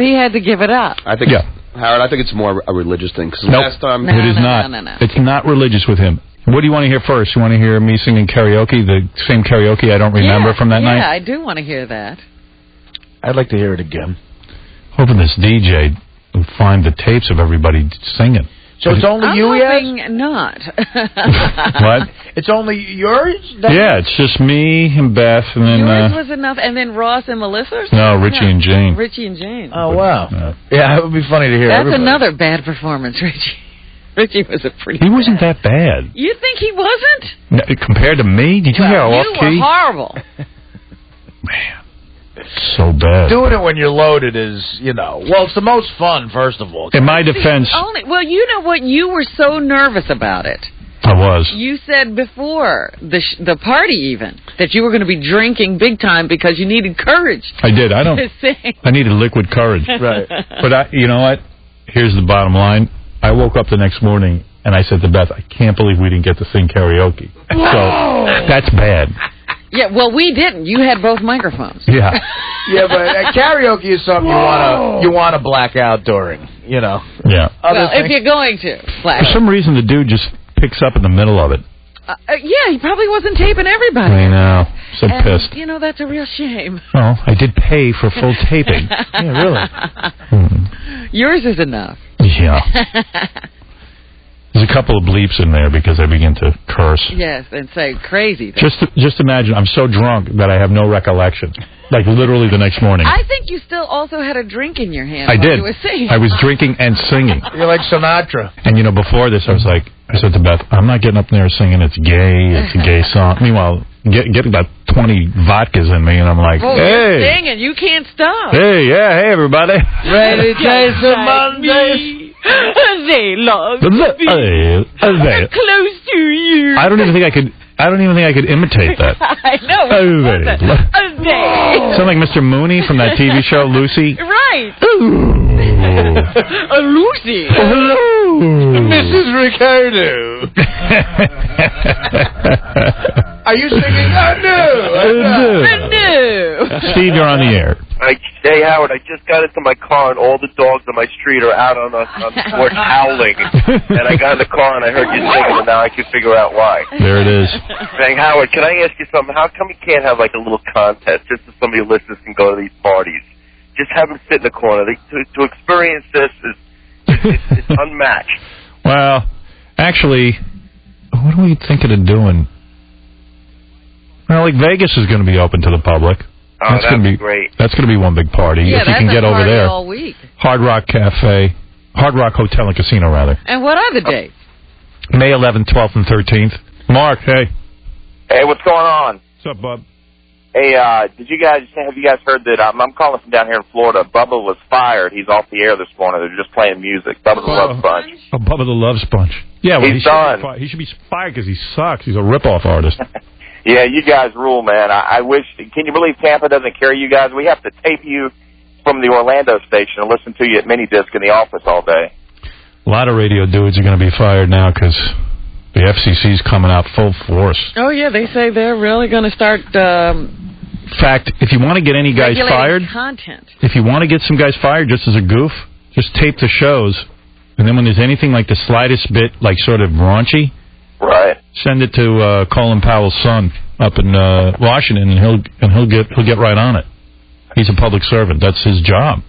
he had to give it up. I think, Howard, I think it's more a religious thing. Because last time, it is not. No. It's not religious with him. What do you want to hear first? You want to hear me singing karaoke, the same karaoke I don't remember from that night? Yeah, I do want to hear that. I'd like to hear it again. Hoping this DJ will find the tapes of everybody singing. So it's only you, hoping not. What? It's only yours? Yeah, it's just me and Beth, and then yours was enough, and then Ross and Melissa? No, Richie and Jane. Richie and Jane. Oh, wow. Yeah, it would be funny to hear That's another bad performance, Richie. Richie was a pretty He wasn't that bad. You think he wasn't? No, compared to me? Did you hear how off key? You were horrible. Man. So bad. Doing it when you're loaded is, well, it's the most fun, first of all. In my defense... Well, you know what? You were so nervous about it. I was. You said before, the party even, that you were going to be drinking big time because you needed courage. I did. To sing. I needed liquid courage. Right. But you know what? Here's the bottom line. I woke up the next morning and I said to Beth, I can't believe we didn't get to sing karaoke. Whoa! So that's bad. Yeah, well, we didn't. You had both microphones. Yeah. Yeah, but karaoke is something you want to black out during, Yeah. Well, if you're going to. For some reason, the dude just picks up in the middle of it. Yeah, he probably wasn't taping everybody. I know. So pissed. That's a real shame. Well, I did pay for full taping. Yeah, really. Yours is enough. Yeah. There's a couple of bleeps in there because I begin to curse. Yes, and say crazy things. Just imagine, I'm so drunk that I have no recollection. Like literally the next morning. I think you still also had a drink in your hand I while did. you were singing. I was drinking and singing. You're like Sinatra. And before this, I said to Beth, I'm not getting up there singing it's gay, it's a gay song. Meanwhile, getting about 20 vodkas in me, and I'm like, you're hey. singing, you can't stop. Hey, everybody. Ready to taste the Mondays. They love me. Close to you. I don't even think I could imitate that. I know. Sound like Mr. Mooney from that TV show, Lucy. Right. Lucy. Hello. Mrs. Ricardo. Are you singing? I knew. Steve, you're on the air. Hey, Howard, I just got into my car, and all the dogs on my street are out on the porch howling. And I got in the car, and I heard you singing, and now I can figure out why. There it is. Saying, Howard, can I ask you something? How come you can't have, like, a little contest just so somebody who listens can go to these parties? Just have them sit in the corner. To experience this it's unmatched. Well, actually, what are we thinking of doing? Well, like Vegas is going to be open to the public. Oh, that'd be great. That's going to be one big party. Yeah, if you can get over there. all week. Hard Rock Cafe, Hard Rock Hotel and Casino, rather. And what are the dates? May 11th, 12th, and 13th. Mark, hey. Hey, what's going on? What's up, bub? Hey, have you guys heard that I'm calling from down here in Florida? Bubba was fired. He's off the air this morning. They're just playing music. Bubba the Love Sponge. Oh, Bubba the Love Sponge. Yeah, well, he's done. He should be fired because he sucks. He's a rip-off artist. Yeah, you guys rule, man. I wish. Can you believe Tampa doesn't carry you guys? We have to tape you from the Orlando station and listen to you at Minidisc in the office all day. A lot of radio dudes are going to be fired now because the FCC's coming out full force. Oh, yeah, they say they're really going to start... In fact, if you want to get any guys fired... content. If you want to get some guys fired just as a goof, just tape the shows, and then when there's anything like the slightest bit, like sort of raunchy... Right. Send it to Colin Powell's son up in Washington, and he'll get right on it. He's a public servant. That's his job.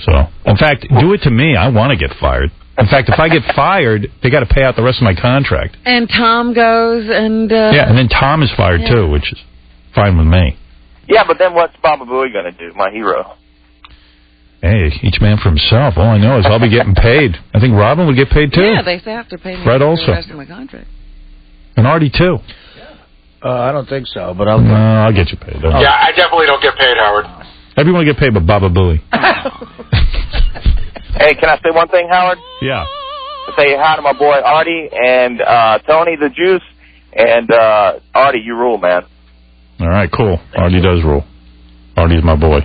So, in fact, do it to me. I want to get fired. In fact, if I get fired, they got to pay out the rest of my contract. And Tom goes and... yeah, and then Tom is fired too, which is fine with me. Yeah, but then what's Baba Booey going to do? My hero. Hey, each man for himself. All I know is I'll be getting paid. I think Robin would get paid too. Yeah, they have to pay me Fred for also. the rest of my contract. And Artie too. I don't think so, but I'll get you paid. Yeah, I definitely don't get paid, Howard. Everyone get paid but Baba Booey. Hey, can I say one thing, Howard? Yeah. Say hi to my boy Artie and Tony the Juice, and Artie, you rule, man. All right, cool. Artie does rule. Artie's my boy.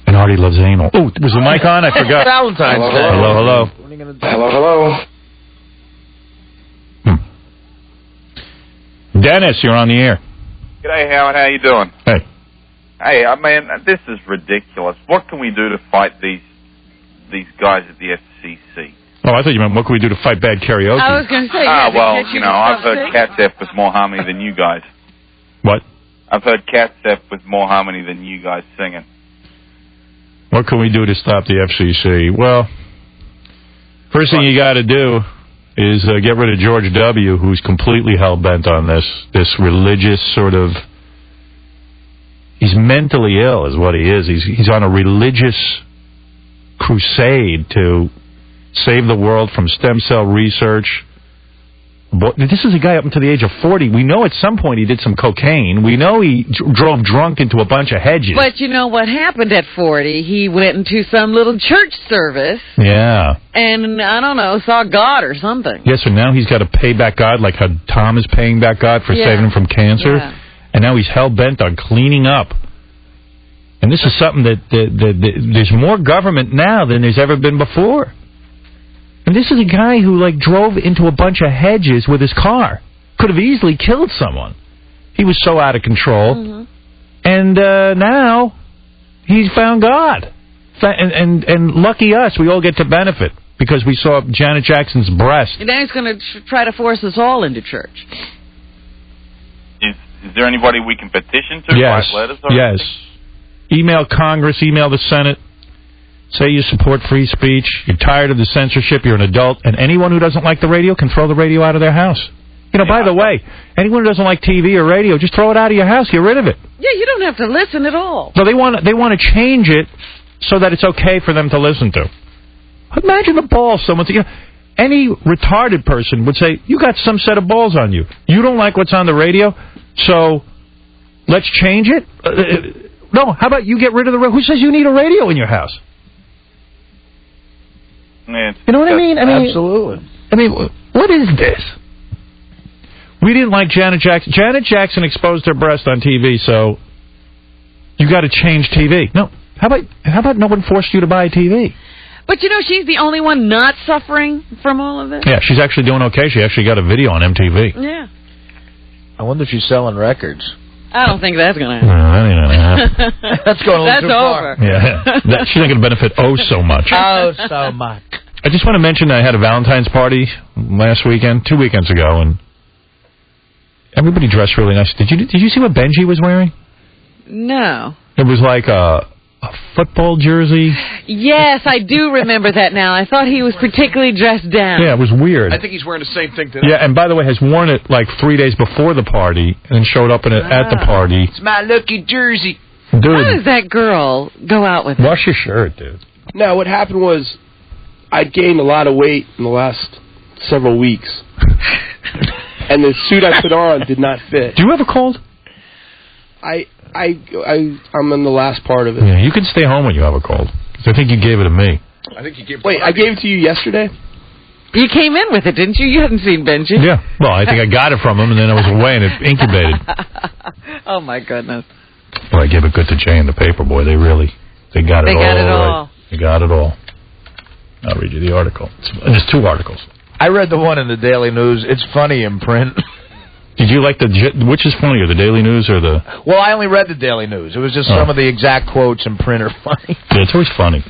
And Artie loves anal. Oh, was the mic on? I forgot. Valentine's Day. Hello. Hello. Dennis, you're on the air. G'day, Howard. How you doing? Hey. Hey, I mean, this is ridiculous. What can we do to fight these guys at the FCC? Oh, I thought you meant what can we do to fight bad karaoke? I was going to say, well, I've heard Cat F with more harmony than you guys. What? I've heard Cat F with more harmony than you guys singing. What can we do to stop the FCC? Well, first thing you got to do is get rid of George W., who's completely hell-bent on this religious sort of... He's mentally ill, is what he is. He's on a religious crusade to save the world from stem cell research. This is a guy up until the age of 40. We know at some point he did some cocaine. We know he drove drunk into a bunch of hedges. But you know what happened at 40? He went into some little church service. Yeah. And, I don't know, saw God or something. Yes, so now he's got to pay back God like how Tom is paying back God for saving him from cancer. Yeah. And now he's hell-bent on cleaning up. And this is something that there's more government now than there's ever been before. And this is a guy who, like, drove into a bunch of hedges with his car. Could have easily killed someone. He was so out of control. Mm-hmm. And now he's found God. And lucky us, we all get to benefit because we saw Janet Jackson's breast. And now he's going to try to force us all into church. Is there anybody we can petition to? Yes. Write letters or Yes. Email Congress, email the Senate. Say you support free speech. You're tired of the censorship. You're an adult. And anyone who doesn't like the radio can throw the radio out of their house. You know, by the way, anyone who doesn't like TV or radio, just throw it out of your house. Get rid of it. Yeah, you don't have to listen at all. So they want to change it so that it's okay for them to listen to. Imagine the balls someone... any retarded person would say, you got some set of balls on you. You don't like what's on the radio, so let's change it? No, how about you get rid of the radio? Who says you need a radio in your house? Yeah, you know what I mean? Absolutely. I mean, what is this? We didn't like Janet Jackson. Janet Jackson exposed her breast on TV, so you got to change TV. No, how about no one forced you to buy a TV? But you know, she's the only one not suffering from all of this. Yeah, she's actually doing okay. She actually got a video on MTV. Yeah. I wonder if she's selling records. I don't think that's going to No, happen. that ain't gonna happen. That's going a little That's too far. over. Yeah, she's not going to benefit so much. Oh, so much. I just want to mention I had a Valentine's party last weekend, 2 weekends ago, and everybody dressed really nice. Did you see what Benji was wearing? No. It was like a football jersey. Yes, I do remember that now. I thought he was particularly dressed down. Yeah, it was weird. I think he's wearing the same thing today. Yeah, and by the way, has worn it like 3 days before the party and showed up in it at the party. It's my lucky jersey. How Dude, does that girl go out with him? wash your shirt, dude. No, what happened was I gained a lot of weight in the last several weeks. And the suit I put on did not fit. Do you have a cold? I'm in the last part of it. Yeah, you can stay home when you have a cold. 'Cause I think you gave it to me. I think you gave. Wait, I gave it to you yesterday? You came in with it, didn't you? You hadn't seen Benji. Yeah. Well, I think I got it from him, and then I was away, and it incubated. Oh, my goodness. Well, I gave it good to Jay and the Paperboy. They got it all. They got it right. all. They got it all. I'll read you the article. There's 2 articles. I read the one in the Daily News. It's funny in print. Did you like which is funnier, the Daily News or the... Well, I only read the Daily News. It was just some of the exact quotes in print are funny. Yeah, it's always funny.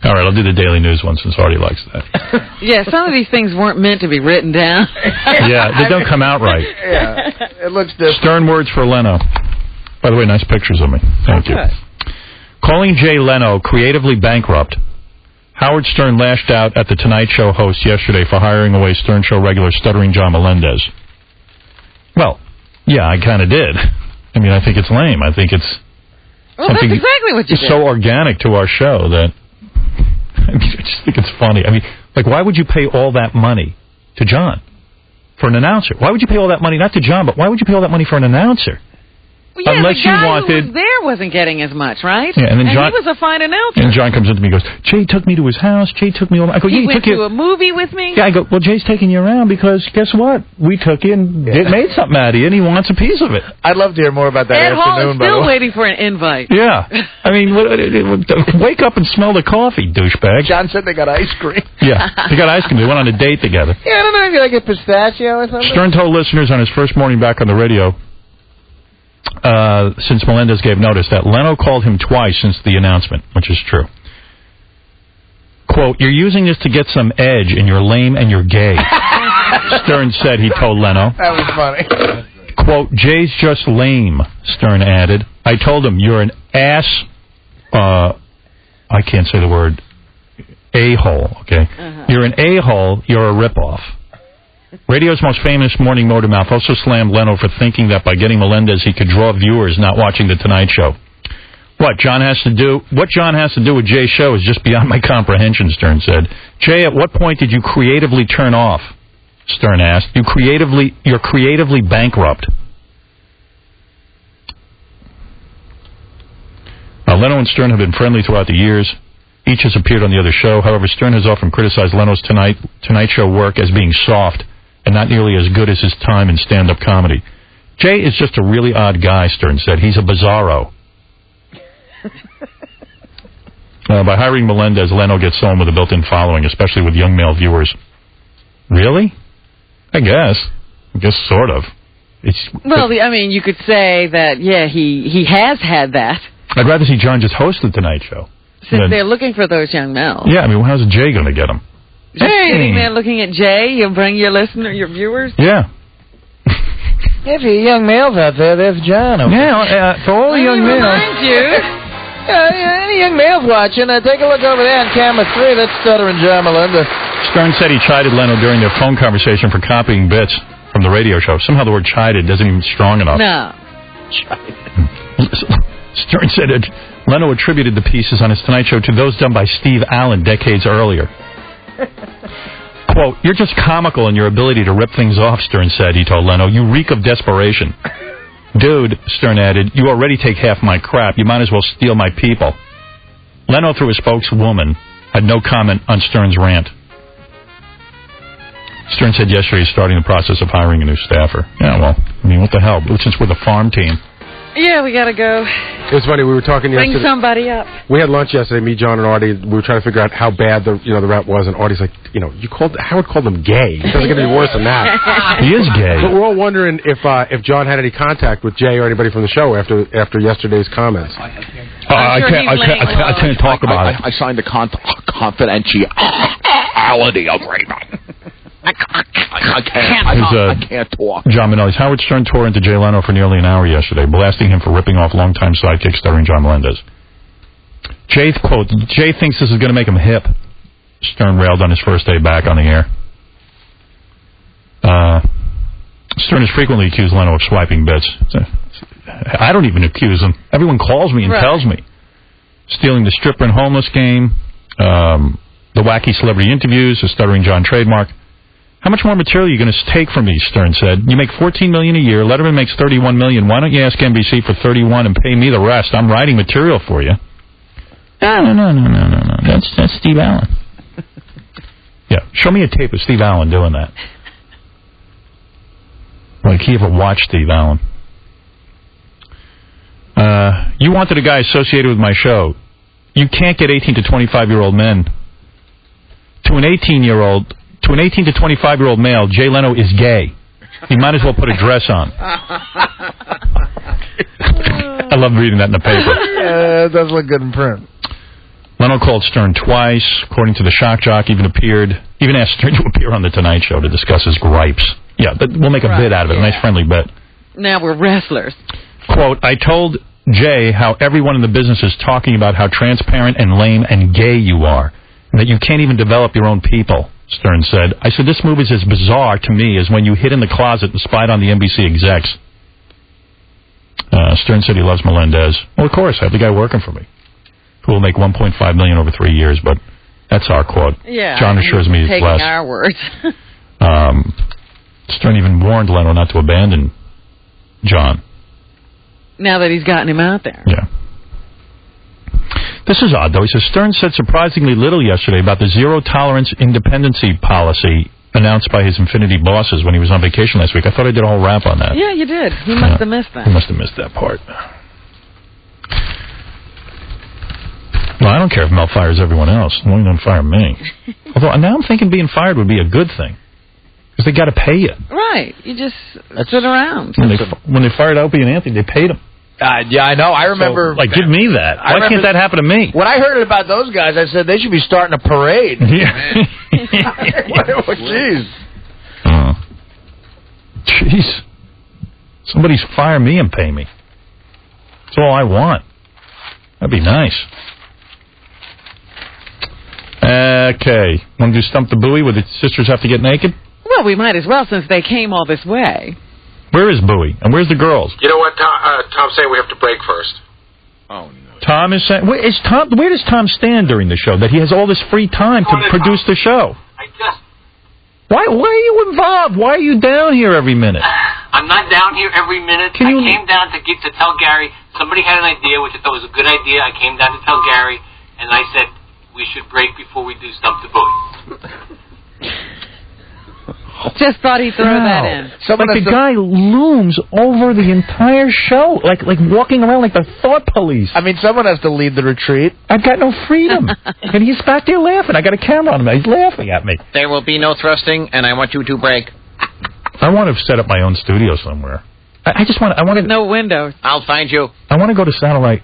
All right, I'll do the Daily News one since Artie likes that. Yeah, some of these things weren't meant to be written down. Yeah, they don't come out right. Yeah, it looks different. Stern words for Leno. By the way, nice pictures of me. Thank you. Calling Jay Leno creatively bankrupt, Howard Stern lashed out at the Tonight Show host yesterday for hiring away Stern Show regular Stuttering John Melendez. Well, yeah, I kind of did. I mean, I think it's lame. I think it's something that's exactly what you did. So organic to our show that I just think it's funny. I mean, like, why would you pay all that money to John for an announcer? Why would you pay all that money, not to John, but why would you pay all that money for an announcer? Well, yeah, Unless the guy you wanted... who was there wasn't getting as much, right? Yeah, and then John, he was a fine announcer. And John comes up to me and goes, Jay took me to his house. Jay took me over. I go, he yeah, went took to a movie with me? Yeah, I go, well, Jay's taking you around because guess what? We took you and made something out of you, and he wants a piece of it. I'd love to hear more about that Ed Hall afternoon, is still waiting for an invite. Yeah. I mean, wake up and smell the coffee, douchebag. John said they got ice cream. Yeah, they got ice cream. They went on a date together. Yeah, I don't know if you like a pistachio or something. Stern told listeners on his first morning back on the radio, since Melendez gave notice, that Leno called him twice since the announcement, which is true. Quote, "You're using this to get some edge, and you're lame and you're gay," Stern said, he told Leno. That was funny. Quote, "Jay's just lame," Stern added. "I told him, you're an ass," I can't say the word, a-hole, okay? "You're an a-hole, you're a ripoff." Radio's most famous morning motor mouth also slammed Leno for thinking that by getting Melendez he could draw viewers not watching The Tonight Show. What John has to do with Jay's show is just beyond my comprehension, Stern said. Jay, at what point did you creatively turn off? Stern asked. You're creatively bankrupt. Leno and Stern have been friendly throughout the years. Each has appeared on the other show. However, Stern has often criticized Leno's Tonight Show work as being soft and not nearly as good as his time in stand-up comedy. Jay is just a really odd guy, Stern said. He's a bizarro. By hiring Melendez, Leno gets someone with a built-in following, especially with young male viewers. Really? I guess sort of. Well, I mean, you could say that, yeah, he has had that. I'd rather see John just host the Tonight Show. Since they're looking for those young males. Yeah, I mean, how's Jay going to get them? Sitting there looking at Jay, you'll bring your viewers? Yeah. If you young males out there, there's John. Yeah, for all the young males. Remind you. Any young males watching, take a look over there on camera 3. That's Stuttering John Melendez. Stern said he chided Leno during their phone conversation for copying bits from the radio show. Somehow the word chided doesn't even strong enough. No. Stern said that Leno attributed the pieces on his Tonight Show to those done by Steve Allen decades earlier. Quote, "You're just comical in your ability to rip things off," Stern said, he told Leno. "You reek of desperation." "Dude," Stern added, "you already take half my crap. You might as well steal my people." Leno, through his spokeswoman, had no comment on Stern's rant. Stern said yesterday he's starting the process of hiring a new staffer. Yeah, well, I mean, what the hell? Since we're the farm team. Yeah, we gotta go. It was funny. We were talking Bring yesterday. somebody up. We had lunch yesterday. Me, John, and Artie. We were trying to figure out how bad the rap was, and Artie's like, Howard called them gay. It doesn't get any worse than that. He is gay. But we're all wondering if John had any contact with Jay or anybody from the show after yesterday's comments. I can't talk about it. I signed a confidentiality agreement. I can't talk. John Minnelli's Howard Stern tore into Jay Leno for nearly an hour yesterday, blasting him for ripping off longtime sidekick stuttering John Melendez. Jay, quote, Jay thinks this is going to make him hip. Stern railed on his first day back on the air. Stern has frequently accused Leno of swiping bits. I don't even accuse him. Everyone calls me and tells me. Stealing the stripper and homeless game, the wacky celebrity interviews, the stuttering John trademark. How much more material are you going to take from me, Stern said. You make $14 million a year. Letterman makes $31 million. Why don't you ask NBC for $31 and pay me the rest? I'm writing material for you. No. That's Steve Allen. Yeah, show me a tape of Steve Allen doing that. Like he ever watched Steve Allen. You wanted a guy associated with my show. You can't get 18 to 25-year-old men. To an 18 to 25-year-old male, Jay Leno is gay. You might as well put a dress on. I love reading that in the paper. Yeah, it does look good in print. Leno called Stern twice. According to the shock jock, even asked Stern to appear on The Tonight Show to discuss his gripes. Yeah, we'll make a bit out of it. A nice friendly bit. Now we're wrestlers. Quote, I told Jay how everyone in the business is talking about how transparent and lame and gay you are, and that you can't even develop your own people, Stern said. I said, this move is as bizarre to me as when you hid in the closet and spied on the NBC execs. Stern said he loves Melendez. Well, of course, I have the guy working for me, who will make $1.5 million over 3 years, but that's our quote. Yeah, John assures me it's taking less. our words. Stern even warned Leno not to abandon John. Now that he's gotten him out there. Yeah. This is odd, though. He says, Stern said surprisingly little yesterday about the zero-tolerance independency policy announced by his Infinity bosses when he was on vacation last week. I thought I did a whole rap on that. Yeah, you did. He must have missed that. He must have missed that part. Well, I don't care if Mel fires everyone else. Why don't fire me? Although now I'm thinking being fired would be a good thing. Because they got to pay you. Right. You just sit around. When they fired Opie and Anthony, they paid them. Yeah, I know. I remember. So, give me that. Why can't that happen to me? When I heard about those guys, I said they should be starting a parade. Yeah. Jeez. Jeez. Somebody's fire me and pay me. That's all I want. That'd be nice. Okay. Want to do Stump the Buoy where the sisters have to get naked? Well, we might as well since they came all this way. Where is Bowie? And where's the girls? You know what? Tom's saying we have to break first. Oh, no. Tom is saying... Where does Tom stand during the show? That he has all this free time to produce the show? Why are you involved? Why are you down here every minute? I'm not down here every minute. I came down to tell Gary. Somebody had an idea, which I thought was a good idea. I came down to tell Gary, and I said we should break before we do Stump the Buoy. Just thought he'd throw that in. The guy looms over the entire show, like walking around like the thought police. I mean, someone has to lead the retreat. I've got no freedom. And he's back there laughing. I got a camera on him. He's laughing at me. There will be no thrusting, and I want you to break. I want to set up my own studio somewhere. I want With no windows. I'll find you. I want to go to satellite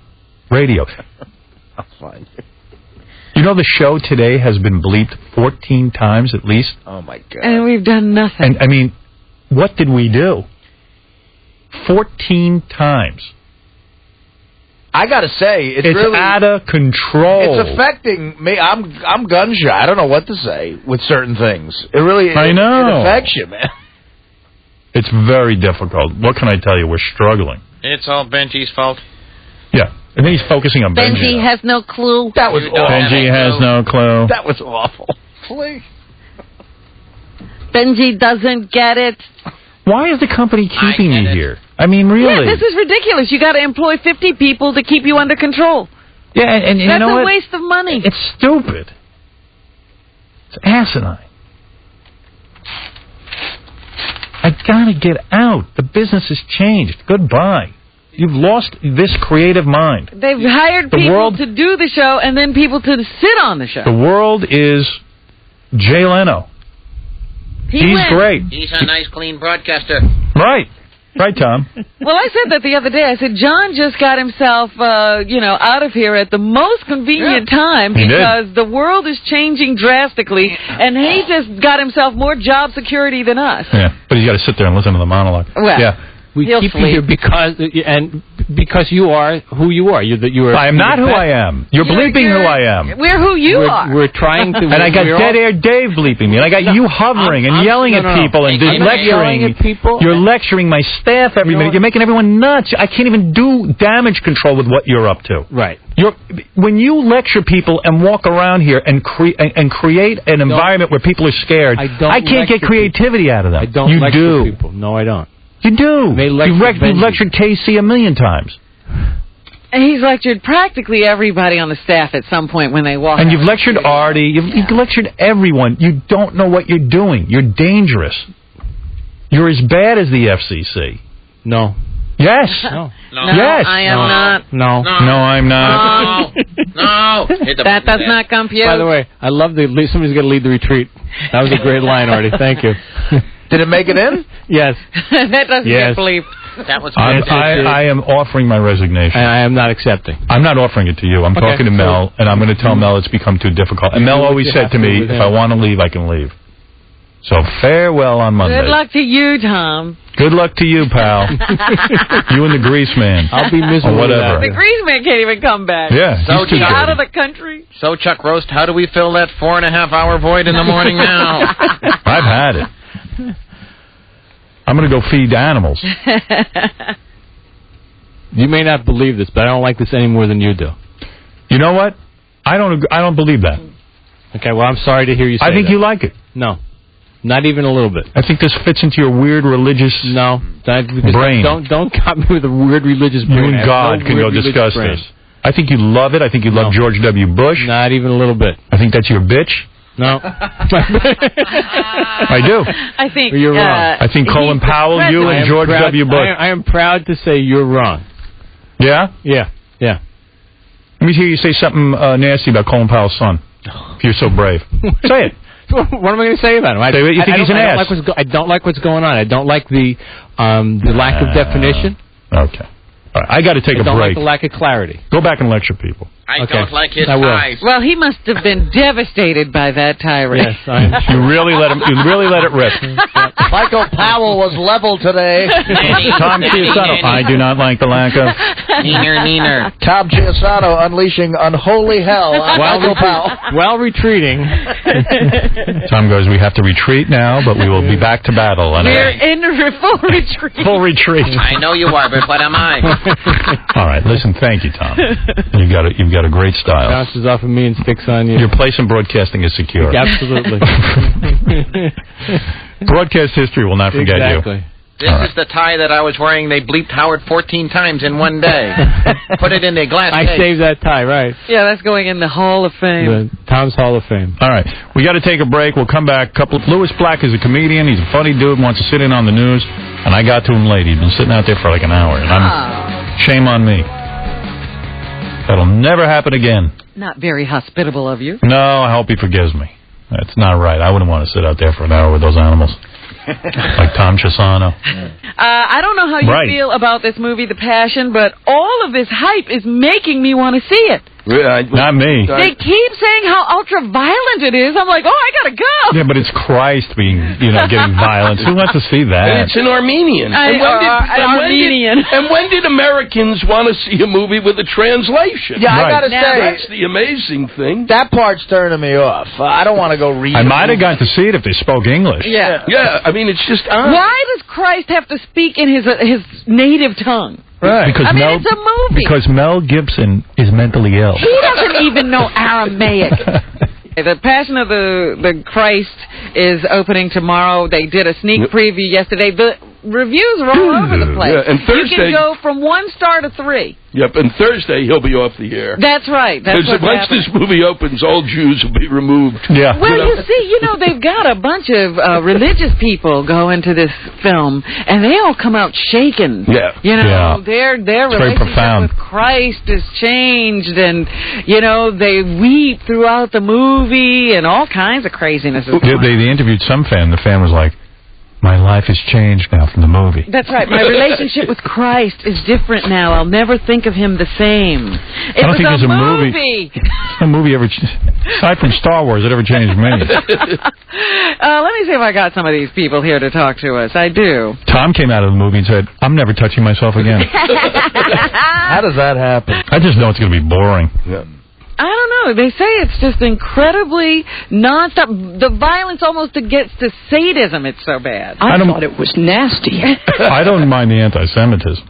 radio. I'll find you. You know the show today has been bleeped 14 times at least? Oh, my God. And we've done nothing. And, I mean, what did we do? 14 times. I got to say, it's really... out of control. It's affecting me. I'm gun shy. I don't know what to say with certain things. It really... I know. It affects you, man. It's very difficult. What can I tell you? We're struggling. It's all Benji's fault. Yeah. And then he's focusing on Benji. Benji has no clue. That was awful. Benji has no clue. That was awful. Please. Benji doesn't get it. Why is the company keeping me here? I mean, really. Yeah, this is ridiculous. You got to employ 50 people to keep you under control. Yeah, and you That's know a what? waste of money. It's stupid. It's asinine. I gotta get out. The business has changed. Goodbye. You've lost this creative mind. They've hired people to do the show and then people to sit on the show. The world is Jay Leno. He's great. He's a nice, clean broadcaster. Right. Right, Tom. Well, I said that the other day. I said, John just got himself, out of here at the most convenient time because the world is changing drastically, and he just got himself more job security than us. Yeah, but he's got to sit there and listen to the monologue. Well, yeah. We keep you here because you are who you are. I am not who I am. You're bleeping who I am. We're who you are. We're trying to. And I got Dead Air Dave bleeping me, and I got you hovering and yelling at people and lecturing. Yelling at people. You're lecturing my staff every minute. You're making everyone nuts. I can't even do damage control with what you're up to. Right. When you lecture people and walk around here and create an environment where people are scared, I can't get creativity out of them. I don't you lecture do. people. No, I don't. You do. You've lectured KC a million times. And he's lectured practically everybody on the staff at some point when they walk. And you've lectured Artie. You've lectured everyone. You don't know what you're doing. You're dangerous. You're as bad as the FCC. No. Yes. No. Yes. I am not. No. No, I'm not. No. That does not compute. By the way, I love somebody's going to lead the retreat. That was a great line, Artie. Thank you. Did it make it in? Yes. That doesn't get bleeped. That was I am offering my resignation. And I am not accepting. I'm not offering it to you. I'm talking to Mel, and I'm going to tell Mel it's become too difficult. And Mel always said to me, if I want to leave, I can leave. So farewell on Monday. Good luck to you, Tom. Good luck to you, pal. You and the Grease Man. I'll be miserable. Or whatever. The Grease Man can't even come back. Yeah. So he's out of the country. So, Chuck Roast, how do we fill that 4.5-hour void in the morning now? I've had it. I'm going to go feed animals. You may not believe this, but I don't like this any more than you do. You know what? I don't believe that. Okay, well, I'm sorry to hear you say that. I think you like it. No. Not even a little bit. I think this fits into your weird religious brain. Don't cop me with a weird religious brain. You and God can go discuss this. I think you love it. I think you love George W. Bush. Not even a little bit. I think that's your bitch. No. I do. I think you're wrong. I think Colin Powell, you, and George W. Bush. I am proud to say you're wrong. Yeah? Yeah. Yeah. Let me hear you say something nasty about Colin Powell's son. If you're so brave. Say it. What am I going to say about him? You think he's an ass? I don't like what's going on. I don't like the lack of definition. Okay. All right, I got to take a break. I don't like the lack of clarity. Go back and lecture people. I don't like his eyes. Well, he must have been devastated by that tirade. Yes, I am. You really let it rip. Michael Powell was level today. Tom Chiusano. I do not like the lack of. Neener. Tom Chiusano unleashing unholy hell on Michael Powell. While retreating. Tom goes, we have to retreat now, but we will be back to battle. We're in full retreat. Full retreat. I know you are, but what am I? All right, listen, thank you, Tom. You've got a great style. Bounces off of me and sticks on you. Your place in broadcasting is secure. Absolutely. Broadcast history will not forget you. This is the tie that I was wearing. They bleeped Howard 14 times in one day. Put it in their glass case. I saved that tie, right. Yeah, that's going in the Hall of Fame. Tom's Hall of Fame. All right. We got to take a break. We'll come back. Louis Black is a comedian. He's a funny dude, wants to sit in on the news. And I got to him late. He's been sitting out there for like an hour. And shame on me. That'll never happen again. Not very hospitable of you. No, I hope he forgives me. That's not right. I wouldn't want to sit out there for an hour with those animals. Like Tom Chiusano. I don't know how you feel about this movie, The Passion, but all of this hype is making me want to see it. Not me. They keep saying how ultra-violent it is. I'm like, I gotta go. Yeah, but it's Christ getting violent. Who wants to see that? And it's an Armenian. And when did Americans want to see a movie with a translation? Yeah, I gotta say, that's the amazing thing. That part's turning me off. I don't want to go read. I might have gone to see it if they spoke English. Yeah. Yeah, I mean, it's just odd. Why does Christ have to speak in his native tongue? Right. Because it's a movie. Because Mel Gibson is mentally ill. He doesn't even know Aramaic. The Passion of the Christ is opening tomorrow. They did a sneak preview yesterday. reviews are all over the place. Yeah, and Thursday, you can go from 1 star to 3. Yep, and Thursday he'll be off the air. That's right. That's what's once happening. this movie opens, all Jews will be removed. Yeah. Well, you see, they've got a bunch of religious people go into this film, and they all come out shaken. Yeah. Their It's very relationship profound. with Christ is changed, and they weep throughout the movie, and all kinds of craziness. They interviewed some fan. The fan was like, "My life has changed now from the movie." That's right. My relationship with Christ is different now. I'll never think of him the same. I don't think there's a movie. A movie ever, aside from Star Wars, that ever changed me. Let me see if I got some of these people here to talk to us. I do. Tom came out of the movie and said, "I'm never touching myself again." How does that happen? I just know it's going to be boring. Yeah. I don't know. They say it's just incredibly nonstop. The violence almost gets to sadism. It's so bad. I thought it was nasty. I don't mind the anti-Semitism.